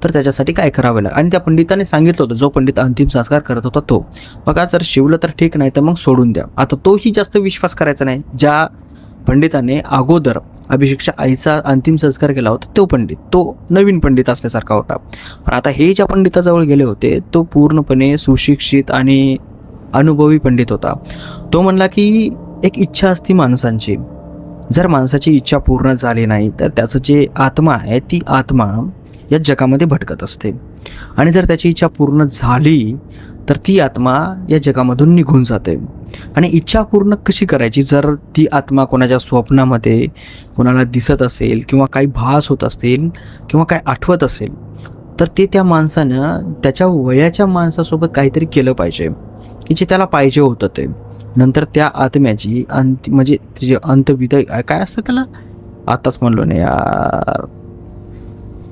तर त्याच्यासाठी काय करावे लागेल. आणि त्या पंडिताने सांगितलं होतं, जो पंडित अंतिम संस्कार करत होता तो, बघा जर शिवलं तर ठीक, नाही तर मग सोडून द्या. आता तोही जास्त विश्वास करायचा नाही. ज्या पंडिताने अगोदर अभिषेकच्या आईचा अंतिम संस्कार केला होता तो पंडित, तो नवीन पंडित असल्यासारखा होता. पण आता हे ज्या पंडिताजवळ गेले होते तो पूर्णपणे सुशिक्षित आणि अनुभवी पंडित होता. तो म्हणला की एक इच्छा असती माणसांची, जर माणसाची इच्छा पूर्ण झाली नाही तर त्याचं जे आत्मा आहे ती आत्मा या जगामध्ये भटकत असते, आणि जर त्याची इच्छा पूर्ण झाली तर ती आत्मा या जगामधून निघून जाते. आणि इच्छा पूर्ण कशी करायची, जर ती आत्मा कोणाच्या स्वप्नामध्ये कोणाला दिसत असेल किंवा काही भास होत असतील किंवा काय आठवत असेल, तर ते त्या माणसानं त्याच्या वयाच्या माणसासोबत काहीतरी केलं पाहिजे की जे त्याला पाहिजे होतं ते. नंतर त्या आत्म्याची म्हणजे तिचे अंतविधी काय असतं त्याला, आताच म्हणलो नाही यार,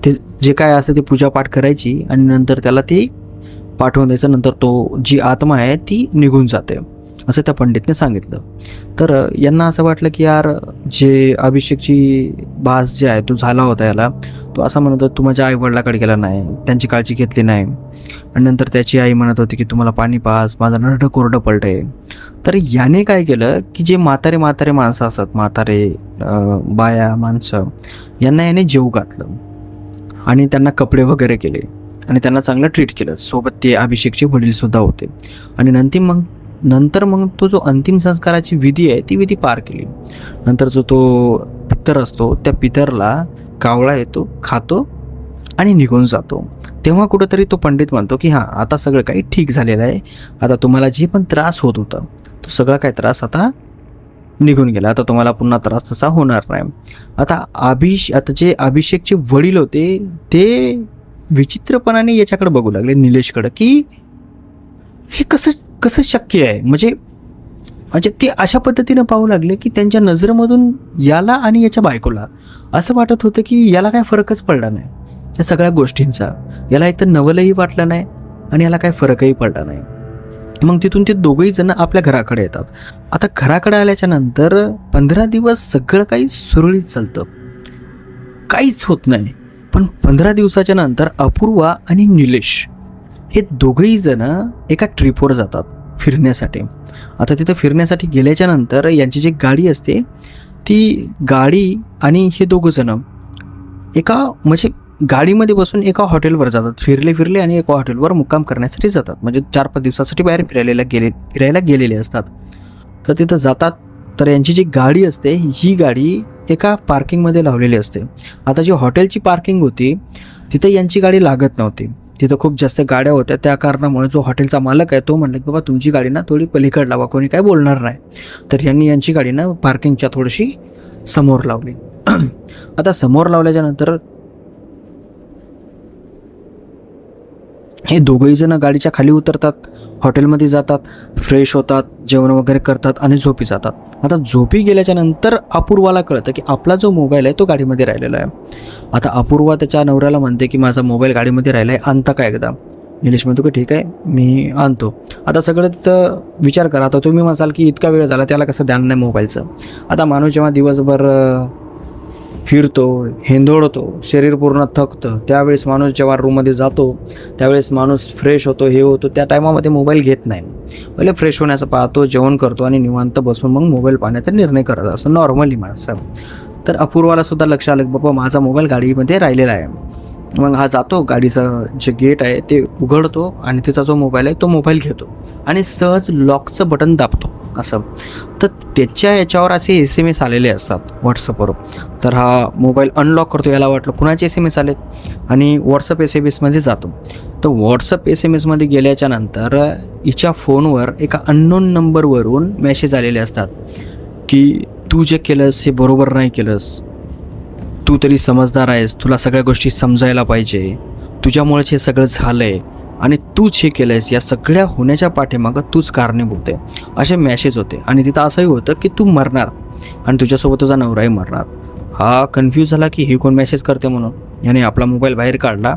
ते जे काय असतं ते पूजापाठ करायची आणि नंतर त्याला ती पाठवून द्यायचं. नंतर तो जी आत्मा आहे ती निघून जाते, असं त्या पंडितने सांगितलं. तर यांना असं वाटलं की यार जे अभिषेकची भास जे आहे तो झाला होता याला, तो असं म्हणत होता तू माझ्या आईवडिलाकडे गेला नाही, त्यांची काळजी घेतली नाही. आणि नंतर त्याची आई म्हणत होती की तुम्हाला पाणी पास, माझं नरडं कोरडं पलटंय. तर याने काय केलं की जे म्हातारे माणसं असतात, म्हातारे बाया माणसं, यांना याने जेव घातलं आणि त्यांना कपडे वगैरे केले आणि त्यांना चांगलं ट्रीट केलं. सोबत ते अभिषेकचे वडीलसुद्धा होते. आणि नंतर मग तो जो अंतिम संस्काराची विधी आहे ती विधी पार केली. नंतर जो तो पितर असतो त्या पितरला कावळा येतो, खातो आणि निघून जातो. तेव्हा कुठंतरी तो पंडित म्हणतो की हां आता सगळं काही ठीक झालेलं आहे, आता तुम्हाला जे पण त्रास होत होता तो सगळा काय त्रास आता निघून गेला, आता तुम्हाला पुन्हा त्रास तसा होणार नाही. आता जे अभिषेकचे वडील होते ते विचित्रपणाने याच्याकडे बघू लागले, निलेशकडं, की हे कसं शक्य आहे. म्हणजे ते अशा पद्धतीनं पाहू लागले की त्यांच्या नजरेमधून याला आणि याच्या बायकोला असं वाटत होतं की याला काय फरकच पडला नाही या सगळ्या गोष्टींचा. याला एक तर नवलही वाटलं नाही आणि याला काय फरकही पडला नाही. मग तिथून ते दोघंही जण आपल्या घराकडे येतात. आता घराकडे आल्याच्या नंतर 15 दिवस सगळं काही सुरळीत चालतं, काहीच होत नाही. पण 15 दिवसाच्या नंतर अपूर्वा आणि निलेश हे दोघंही जण एका ट्रिपवर जातात फिरण्यासाठी. आता तिथं फिरण्यासाठी गेल्याच्या नंतर यांची जी गाडी असते ती गाडी आणि हे दोघं जण म्हणजे गाडीमध्ये बसून एका हॉटेलवर जातात, फिरले आणि एका हॉटेलवर मुक्काम करण्यासाठी जातात. म्हणजे 4-5 दिवसासाठी बाहेर फिरायला गेलेले असतात. तर तिथं जातात. तर यांची जी गाडी असते ही गाडी एका पार्किंगमध्ये लावलेली असते. आता जी हॉटेलची पार्किंग होती तिथं यांची गाडी लागत नव्हती, तिथं खूप जास्त गाड्या होत्या. त्या कारणामुळे जो हॉटेलचा मालक आहे तो म्हणला की बाबा तुमची गाडी ना थोडी पलीकडे लावा, कोणी काय बोलणार नाही. तर यांची गाडी ना पार्किंगच्या थोडीशी समोर लावली. आता समोर लावल्याच्या नंतर हे दोघंही जण गाडीच्या खाली उतरतात, हॉटेलमध्ये जातात, फ्रेश होतात, जेवण वगैरे करतात आणि झोपी जातात. आता झोपी गेल्याच्या नंतर अपूर्वाला कळतं की आपला जो मोबाईल आहे तो गाडीमध्ये राहिलेला आहे. आता अपूर्वा त्याच्या नवऱ्याला म्हणते की माझा मोबाईल गाडीमध्ये राहिला आहे, आणता का एकदा. निलेश म्हणतो की ठीक आहे मी आणतो. आता सगळं तिथं विचार करा. आता तुम्ही म्हणाल की इतका वेळ झाला त्याला कसं ध्यान नाही मोबाईलचं. आता माणूस जेव्हा दिवसभर फिरतो, हेंदोळतो, शरीर पूर्ण थकतं, त्यावेळेस माणूस जेव्हा रूममध्ये जातो त्यावेळेस माणूस फ्रेश होतो, हे होतो, त्या टायमामध्ये मोबाईल घेत नाही. पहिले फ्रेश होण्याचं पाहतो, जेवण करतो आणि निवांत बसून मग मोबाईल पाहण्याचा निर्णय करत असतो नॉर्मली माणसं. तर अपूर्वाला सुद्धा लक्ष आलं की बाबा माझा मोबाईल गाडीमध्ये राहिलेला आहे. मग हा जातो, गाडीचं जे गेट आहे ते उघडतो आणि त्याचा जो मोबाईल आहे तो मोबाईल घेतो आणि सहज लॉकचं बटन दाबतो असं. तर त्याच्या याच्यावर असे SMS आलेले असतात व्हॉट्सअपवर. तर हा मोबाईल अनलॉक करतो, याला वाटलं कुणाचे SMS आलेत आणि व्हॉट्सअप SMS जातो. तर व्हॉट्सअप SMS गेल्याच्या नंतर हिच्या फोनवर एका अननोन नंबरवरून मेसेज आलेले असतात की तू जे केलंस हे बरोबर नाही केलंस, तू तरी समजदार आहेस, तुला सगळ्या गोष्टी समजायला पाहिजे, तुझ्यामुळेच हे सगळं झालं आहे आणि तूच हे केलं आहेस, या सगळ्या होण्याच्या पाठीमागं तूच कारणीभूत आहे, असे मेसेज होते. आणि तिथं असंही होतं की तू मरणार आणि तुझ्यासोबत तुझा नवराही मरणार. हा कन्फ्यूज झाला की हे कोण मेसेज करते म्हणून. याने आपला मोबाईल बाहेर काढला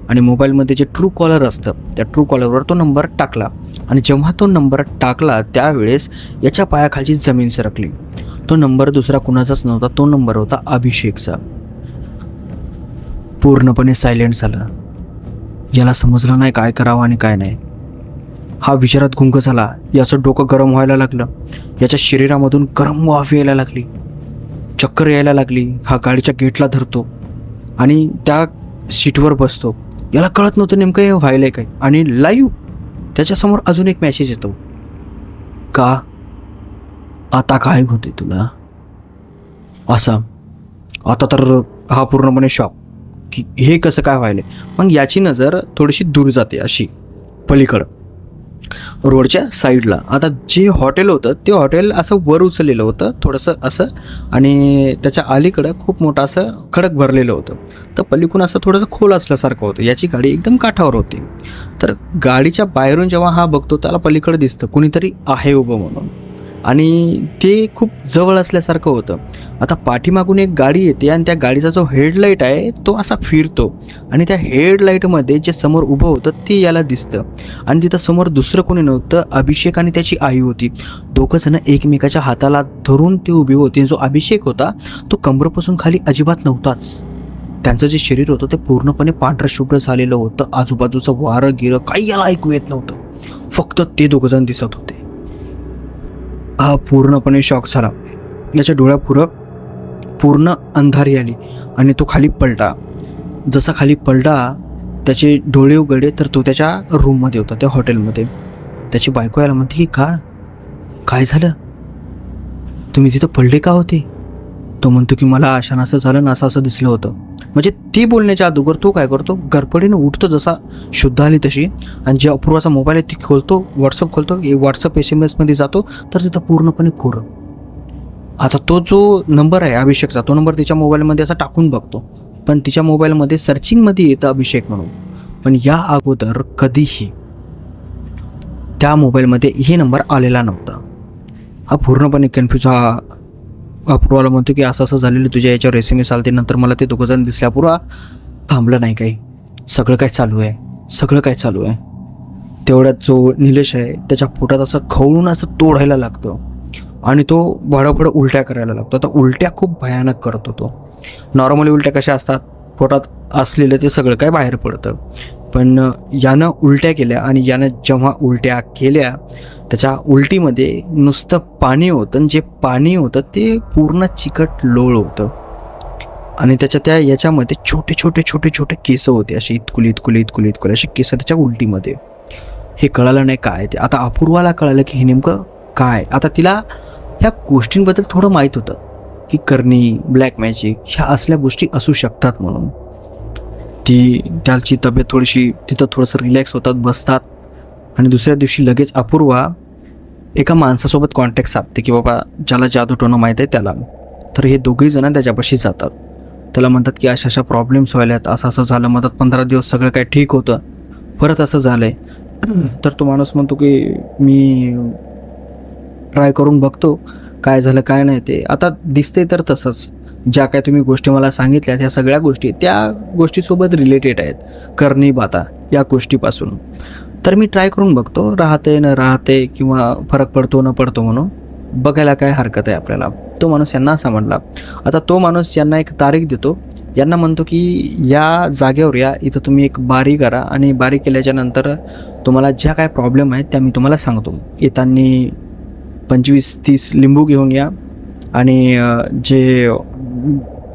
आणि मोबाईलमध्ये जे ट्रू कॉलर असतं त्या ट्रू कॉलरवर तो नंबर टाकला. आणि जेव्हा तो नंबर टाकला त्यावेळेस याच्या पायाखालची जमीन सरकली. तो नंबर दुसरा कुणाचाच नव्हता, तो नंबर होता अभिषेकचा. पूर्णपणे सायलेंट झाला. याला समजलं नाही काय करावं आणि काय नाही. हा विचारात गुंग झाला. याचं डोकं गरम व्हायला लागलं. याच्या शरीरामधून गरम वाफ यायला लागली, चक्कर यायला लागली. हा गाडीच्या गेटला धरतो आणि त्या सीटवर बसतो. याला कळत नव्हतं नेमकं हे व्हायलंय काय. आणि लाईव्ह त्याच्यासमोर अजून एक मेसेज येतो, का आता काय होते तुला असं. आता तर हा पूर्णपणे शॉक की हे कसं काय व्हायलंय. मग याची नजर थोडीशी दूर जाते अशी पलीकडं रोडच्या साईडला. आता जे हॉटेल होतं ते हॉटेल असं वर उचललेलं होतं थोडंसं असं, आणि त्याच्या अलीकडं खूप मोठं असं खडक भरलेलं होतं. तर पलीकडून असं थोडंसं खोल असल्यासारखं होतं. याची गाडी एकदम काठावर होती. तर गाडीच्या बाहेरून जेव्हा हा बघतो त्याला पलीकडे दिसतं कुणीतरी आहे उभं म्हणून, आणि ते खूप जवळ असल्यासारखं होतं. आता पाठीमागून एक गाडी येते आणि त्या गाडीचा जो हेडलाईट आहे तो असा फिरतो आणि त्या हेडलाईटमध्ये जे समोर उभं होतं ते याला दिसतं. आणि तिथं समोर दुसरं कोणी नव्हतं, अभिषेक आणि त्याची आई होती. दोघंजणं एकमेकाच्या हाताला धरून ते उभी होती. जो अभिषेक होता तो कमरेपासून खाली अजिबात नव्हताच. त्यांचं जे शरीर होतं ते पूर्णपणे पांढरं शुभ्र झालेलं होतं. आजूबाजूचं वारं गिरं काही याला ऐकू येत नव्हतं, फक्त ते दोघंजण दिसत होते. हा पूर्णपणे शॉक झाला. याच्या डोळ्यापुरं पूर्ण अंधारी आली आणि तो खाली पलटा. जसा खाली पलटा त्याचे डोळे उघडले तर तो त्याच्या रूममध्ये होता, त्या हॉटेलमध्ये. त्याची बायको याला म्हणते की काय झालं, तुम्ही तिथं पडले का होते. तो म्हणतो की मला अशानं असं झालं ना, असं दिसलं होतं. म्हणजे ती बोलण्याच्या अगोदर तो काय करतो, गडबडीनं उठतो जसा शुद्ध आली तशी, आणि जे अपूर्वाचा मोबाईल आहे ती खोलतो, व्हॉट्सअप खोलतो, व्हॉट्सअप SMS मध्ये तर तिथं पूर्णपणे कोरं. आता तो जो नंबर आहे अभिषेकचा तो नंबर तिच्या मोबाईलमध्ये असा टाकून बघतो, पण तिच्या मोबाईलमध्ये सर्चिंगमध्ये येतं अभिषेक म्हणून. पण या अगोदर कधीही त्या मोबाईलमध्ये हे नंबर आलेला नव्हता. हा पूर्णपणे कन्फ्यूज. हा अपूर्वाला म्हणतो की असं झालेलं, तुझ्या याच्यावर SMS आलते, नंतर मला ते दोघंजण दिसले. अपूर्वा थांबलं नाही काही, सगळं काय चालू आहे. तेवढ्यात जो निलेश आहे त्याच्या पोटात असं खवळून असं तोडायला लागतं आणि तो भडभड उलट्या करायला लागतो. आता उलट्या खूप भयानक करतो तो. नॉर्मली उलट्या कशा असतात, पोटात असलेलं ते सगळं काय बाहेर पडतं, पण यानं उलट्या केल्या. आणि यानं जेव्हा उलट्या केल्या त्याच्या उलटीमध्ये नुसतं पाणी होतं, आणि जे पाणी होतं ते पूर्ण चिकट लोळ होतं. आणि त्याच्या याच्यामध्ये छोटे केस होते, असे इतकुली असे केस त्याच्या उलटीमध्ये. हे कळालं नाही काय ते. आता अपूर्वाला कळालं की हे नेमकं काय. आता तिला ह्या गोष्टींबद्दल थोडं माहीत होतं की करणी, ब्लॅक मॅजिक ह्या असल्या गोष्टी असू शकतात म्हणून. त्याची तब्येत थोडीशी तिथं थोडंसं रिलॅक्स होतात, बसतात. आणि दुसऱ्या दिवशी लगेच अपूर्वा एका माणसासोबत कॉन्टॅक्ट साधते की बाबा ज्याला जादूटोणं माहीत आहे त्याला. तर हे दोघेही जण त्याच्यापाशी जातात. त्याला म्हणतात की अशा प्रॉब्लेम्स व्हायल्यात, असं झालं. म्हणतात 15 दिवस सगळं काय ठीक होतं, परत असं झालं आहे. तर तो माणूस म्हणतो की मी ट्राय करून बघतो काय झालं काय नाही ते. आता दिसते तर तसंच, ज्या काय तुम्ही गोष्टी मला सांगितल्या त्या सगळ्या गोष्टी त्या गोष्टीसोबत रिलेटेड आहेत, करणी बाता या गोष्टीपासून. तर मी ट्राय करून बघतो, राहते न राहते किंवा फरक पडतो न पडतो म्हणून बघायला काय हरकत आहे आपल्याला. तो माणूस यांना असा म्हणला. आता तो माणूस यांना एक तारीख देतो. यांना म्हणतो की या जागेवर या, इथं तुम्ही एक बारी करा आणि बारी केल्याच्या नंतर तुम्हाला ज्या काय प्रॉब्लेम आहेत त्या मी तुम्हाला सांगतो. येताना 25-30 लिंबू घेऊन या आणि जे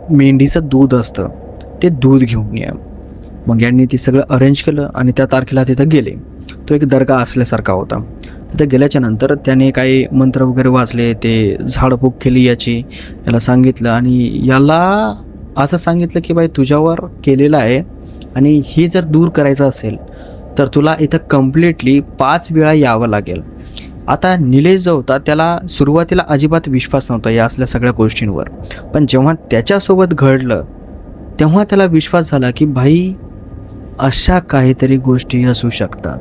मेंढीचं दूध असतं ते दूध घेऊन या. मग यांनी ते सगळं अरेंज केलं आणि त्या तारखेला तिथं गेले. तो एक दर्गा असल्यासारखा होता. तिथं गेल्याच्या नंतर त्याने काही मंत्र वगैरे वाचले, ते झाडफूक केली याची, याला सांगितलं आणि याला असं सांगितलं की बाई तुझ्यावर केलेलं आहे आणि हे जर दूर करायचं असेल तर तुला इथं कम्प्लिटली 5 वेळा यावं लागेल. आता निलेश जो होता त्याला सुरुवातीला अजिबात विश्वास नव्हता या असल्या सगळ्या गोष्टींवर, पण जेव्हा त्याच्यासोबत घडलं तेव्हा त्याला विश्वास झाला की भाई अशा काहीतरी गोष्टी असू शकतात.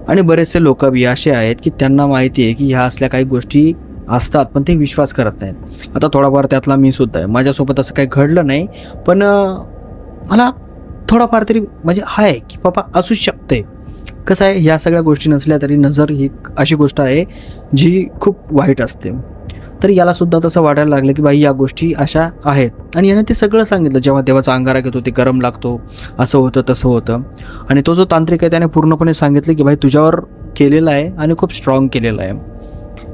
आणि बरेचसे लोक बी असे आहेत की त्यांना माहिती आहे की ह्या असल्या काही गोष्टी असतात पण ते विश्वास करत नाहीत. आता थोडाफार त्यातला मी सुद्धा आहे. माझ्यासोबत असं काही घडलं नाही, पण मला थोडाफार तरी म्हणजे आहे की बाबा असू शकते. कसं आहे, ह्या सगळ्या गोष्टी नसल्या तरी नजर ही अशी गोष्ट आहे जी खूप वाईट असते. तर यालासुद्धा तसं वाटायला लागलं की बाई या गोष्टी अशा आहेत. आणि याने ते सगळं सांगितलं, जेव्हा देवाचा अंगारा घेतो ते गरम लागतो, असं होतं तसं होतं. आणि तो जो तांत्रिक आहे त्याने पूर्णपणे सांगितलं की भाई तुझ्यावर केलेलं आहे आणि खूप स्ट्रॉंग केलेलं आहे.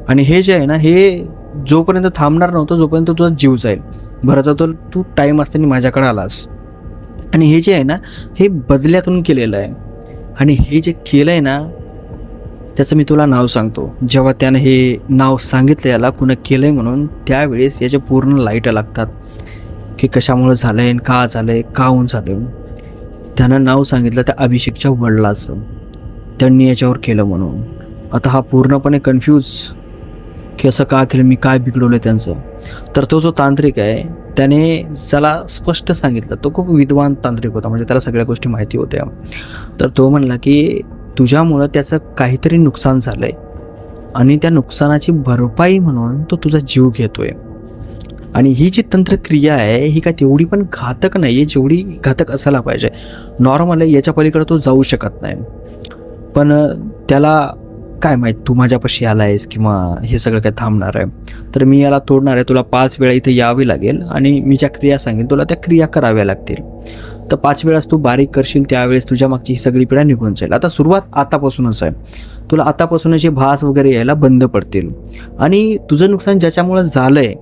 आणि हे जे आहे ना, हे जोपर्यंत थांबणार नव्हतं, जोपर्यंत तुझा जीव जाईल. बरं तर तू टाईम असताना माझ्याकडे आलास. आणि हे जे आहे ना, हे बदल्यातून केलेलं आहे. आणि हे जे केलं आहे ना, त्याचं मी तुला नाव सांगतो. जेव्हा त्यानं हे नाव सांगितलं याला कुणं केलं आहे म्हणून, त्यावेळेस याचे पूर्ण लाईटं लागतात की कशामुळं झालं आहे, का झालं आहे, काहून झालं आहे. त्यानं नाव सांगितलं त्या अभिषेकच्या वडिलाचं, त्यांनी याच्यावर केलं म्हणून. आता हा पूर्णपणे कन्फ्यूज की असं का केलं, मी काय बिघडवलं त्यांचं. तर तो जो तांत्रिक आहे त्याने त्याला स्पष्ट सांगितलं. तो खूप विद्वान तांत्रिक होता, म्हणजे त्याला सगळ्या गोष्टी माहिती होत्या. तर तो म्हणला की तुझ्यामुळं त्याचं काहीतरी नुकसान झालं आहे आणि त्या नुकसानाची भरपाई म्हणून तो तुझा जीव घेतो आहे. आणि ही जी तंत्रक्रिया आहे ही काय तेवढी पण घातक नाही आहे जेवढी घातक असायला पाहिजे. नॉर्मल आहे, याच्या पलीकडे तो जाऊ शकत नाही. पण त्याला काय माहीत तू माझ्यापाशी आला आहेस किंवा हे सगळं काय थांबणार आहे. तर मी याला तोडणार आहे. तुला 5 वेळा इथे यावे लागेल आणि मी ज्या क्रिया सांगेन तुला त्या क्रिया कराव्या लागतील. तर 5 वेळास तू बारीक करशील, त्यावेळेस तुझ्या मागची ही सगळी पिढा निघून जाईल. आता सुरुवात आतापासूनच आहे. तुला आतापासूनच हे भास वगैरे यायला बंद पडतील. आणि तुझं नुकसान ज्याच्यामुळं झालं आहे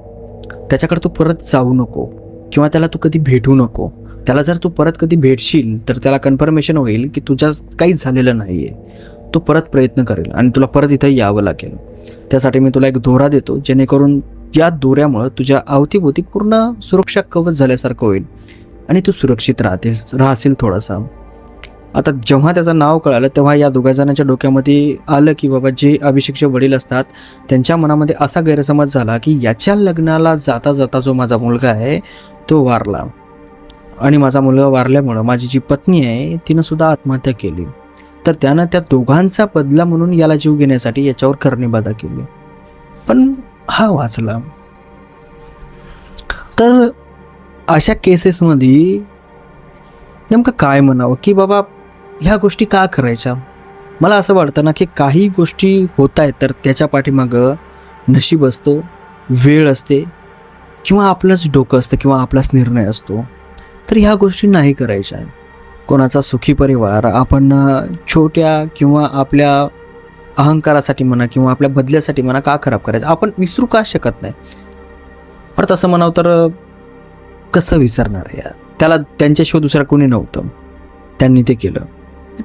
त्याच्याकडे तू परत जाऊ नको किंवा त्याला तू कधी भेटू नको. त्याला जर तू परत कधी भेटशील तर त्याला कन्फर्मेशन होईल की तुझ्या काहीच झालेलं नाही आहे. तो परत प्रयत्न करेल आणि तुला परत इथं यावं लागेल. त्यासाठी मी तुला एक दोरा देतो, जेणेकरून या दोऱ्यामुळं तुझ्या अवतीभोवती पूर्ण सुरक्षा कवच झाल्यासारखं होईल आणि तू सुरक्षित राहशील थोडासा. आता जेव्हा त्याचं नाव कळालं तेव्हा या दोघा जणांच्या डोक्यामध्ये आलं की बाबा जे अभिषेकचे वडील असतात त्यांच्या मनामध्ये असा गैरसमज झाला की याच्या लग्नाला जाता जाता जो माझा मुलगा आहे तो वारला आणि माझा मुलगा वारल्यामुळं माझी जी पत्नी आहे तिनं सुद्धा आत्महत्या केली. तर त्यानं त्या दोघांचा बदला म्हणून याला जीव घेण्यासाठी याच्यावर करणेबाधा केली. पण हा वाचला. तर अशा केसेसमध्ये नेमकं काय म्हणावं की बाबा ह्या गोष्टी का करायच्या. मला असं वाटतं ना की काही गोष्टी होत आहेत तर त्याच्या पाठीमागं नशीब असतं, वेळ असते किंवा आपलंच डोकं असतं किंवा आपलाच निर्णय असतो. तर ह्या गोष्टी नाही करायच्या. कोणाचा सुखी परिवार आपण छोट्या किंवा आपल्या अहंकारासाठी म्हणा किंवा आपल्या बदल्यासाठी म्हणा का खराब करायचं. आपण विसरू का शकत नाही. पण तसं म्हणावं तर कसं विसरणार यार. त्याला त्यांच्याशिवाय दुसरा कोणी नव्हतं, त्यांनी ते केलं.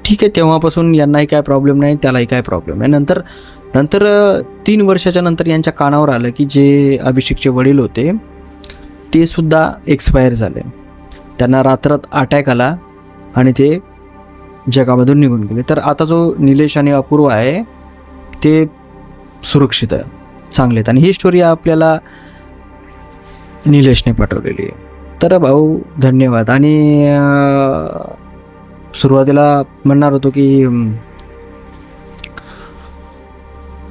ठीक आहे, तेव्हापासून यांनाही काय प्रॉब्लेम नाही, त्यालाही काय प्रॉब्लेम नाही. नंतर 3 वर्षाच्या नंतर यांच्या कानावर आलं की जे अभिषेकचे वडील होते ते सुद्धा एक्सपायर झाले. त्यांना रात्रात अटॅक आला आणि ते जगामधून निघून गेले. तर आता जो निलेश आणि अपूर्व आहे ते सुरक्षित आहे, चांगले आहेत. आणि ही स्टोरी आपल्याला निलेशने पाठवलेली आहे. तर भाऊ धन्यवाद. आणि सुरुवातीला म्हणणार होतो की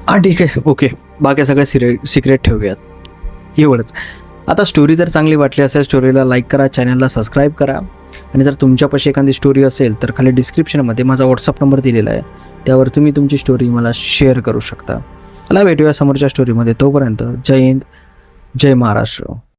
हां ठीक आहे, ओके, बाकी सगळे सिक्रेट ठेवूयात, एवढंच. आता स्टोरी जर चांगली वाटली असेल स्टोरीला लाईक करा, चॅनलला सबस्क्राईब करा. आणि जर तुमच्यापाशी एखादी स्टोरी असेल तर खाली डिस्क्रिप्शनमध्ये माझा व्हॉट्सअप नंबर दिलेला आहे, त्यावर तुम्ही तुमची स्टोरी मला शेअर करू शकता. मला भेटूया समोरच्या स्टोरीमध्ये. तोपर्यंत जय हिंद, जय महाराष्ट्र.